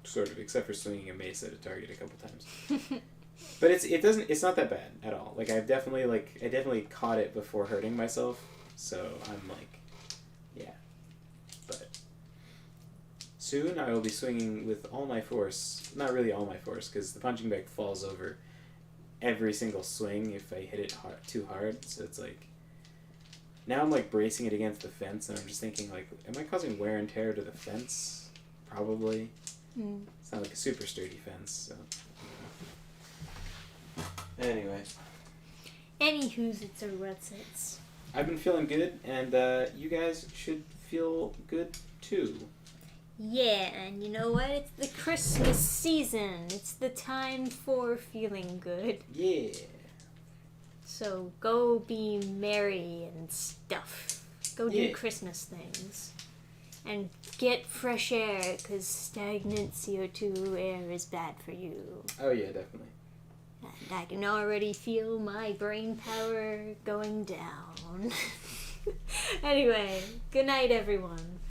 sort of, except for swinging a mace at a target a couple times. But it's not that bad at all. Like I definitely caught it before hurting myself. So I'm like, yeah. But soon I will be swinging with all my force. Not really all my force, because the punching bag falls over every single swing if I hit it too hard. So it's like, now I'm like bracing it against the fence, and I'm just thinking like, am I causing wear and tear to the fence? Probably. It's not like a super sturdy fence, so. Anyway. Anywho's it's a rutsits. I've been feeling good, and you guys should feel good too. Yeah, and you know what? It's the Christmas season. It's the time for feeling good. Yeah. So go be merry and stuff. Go do Christmas things. And get fresh air, because stagnant CO2 air is bad for you. Oh yeah, definitely. And I can already feel my brain power going down. Anyway, good night, everyone.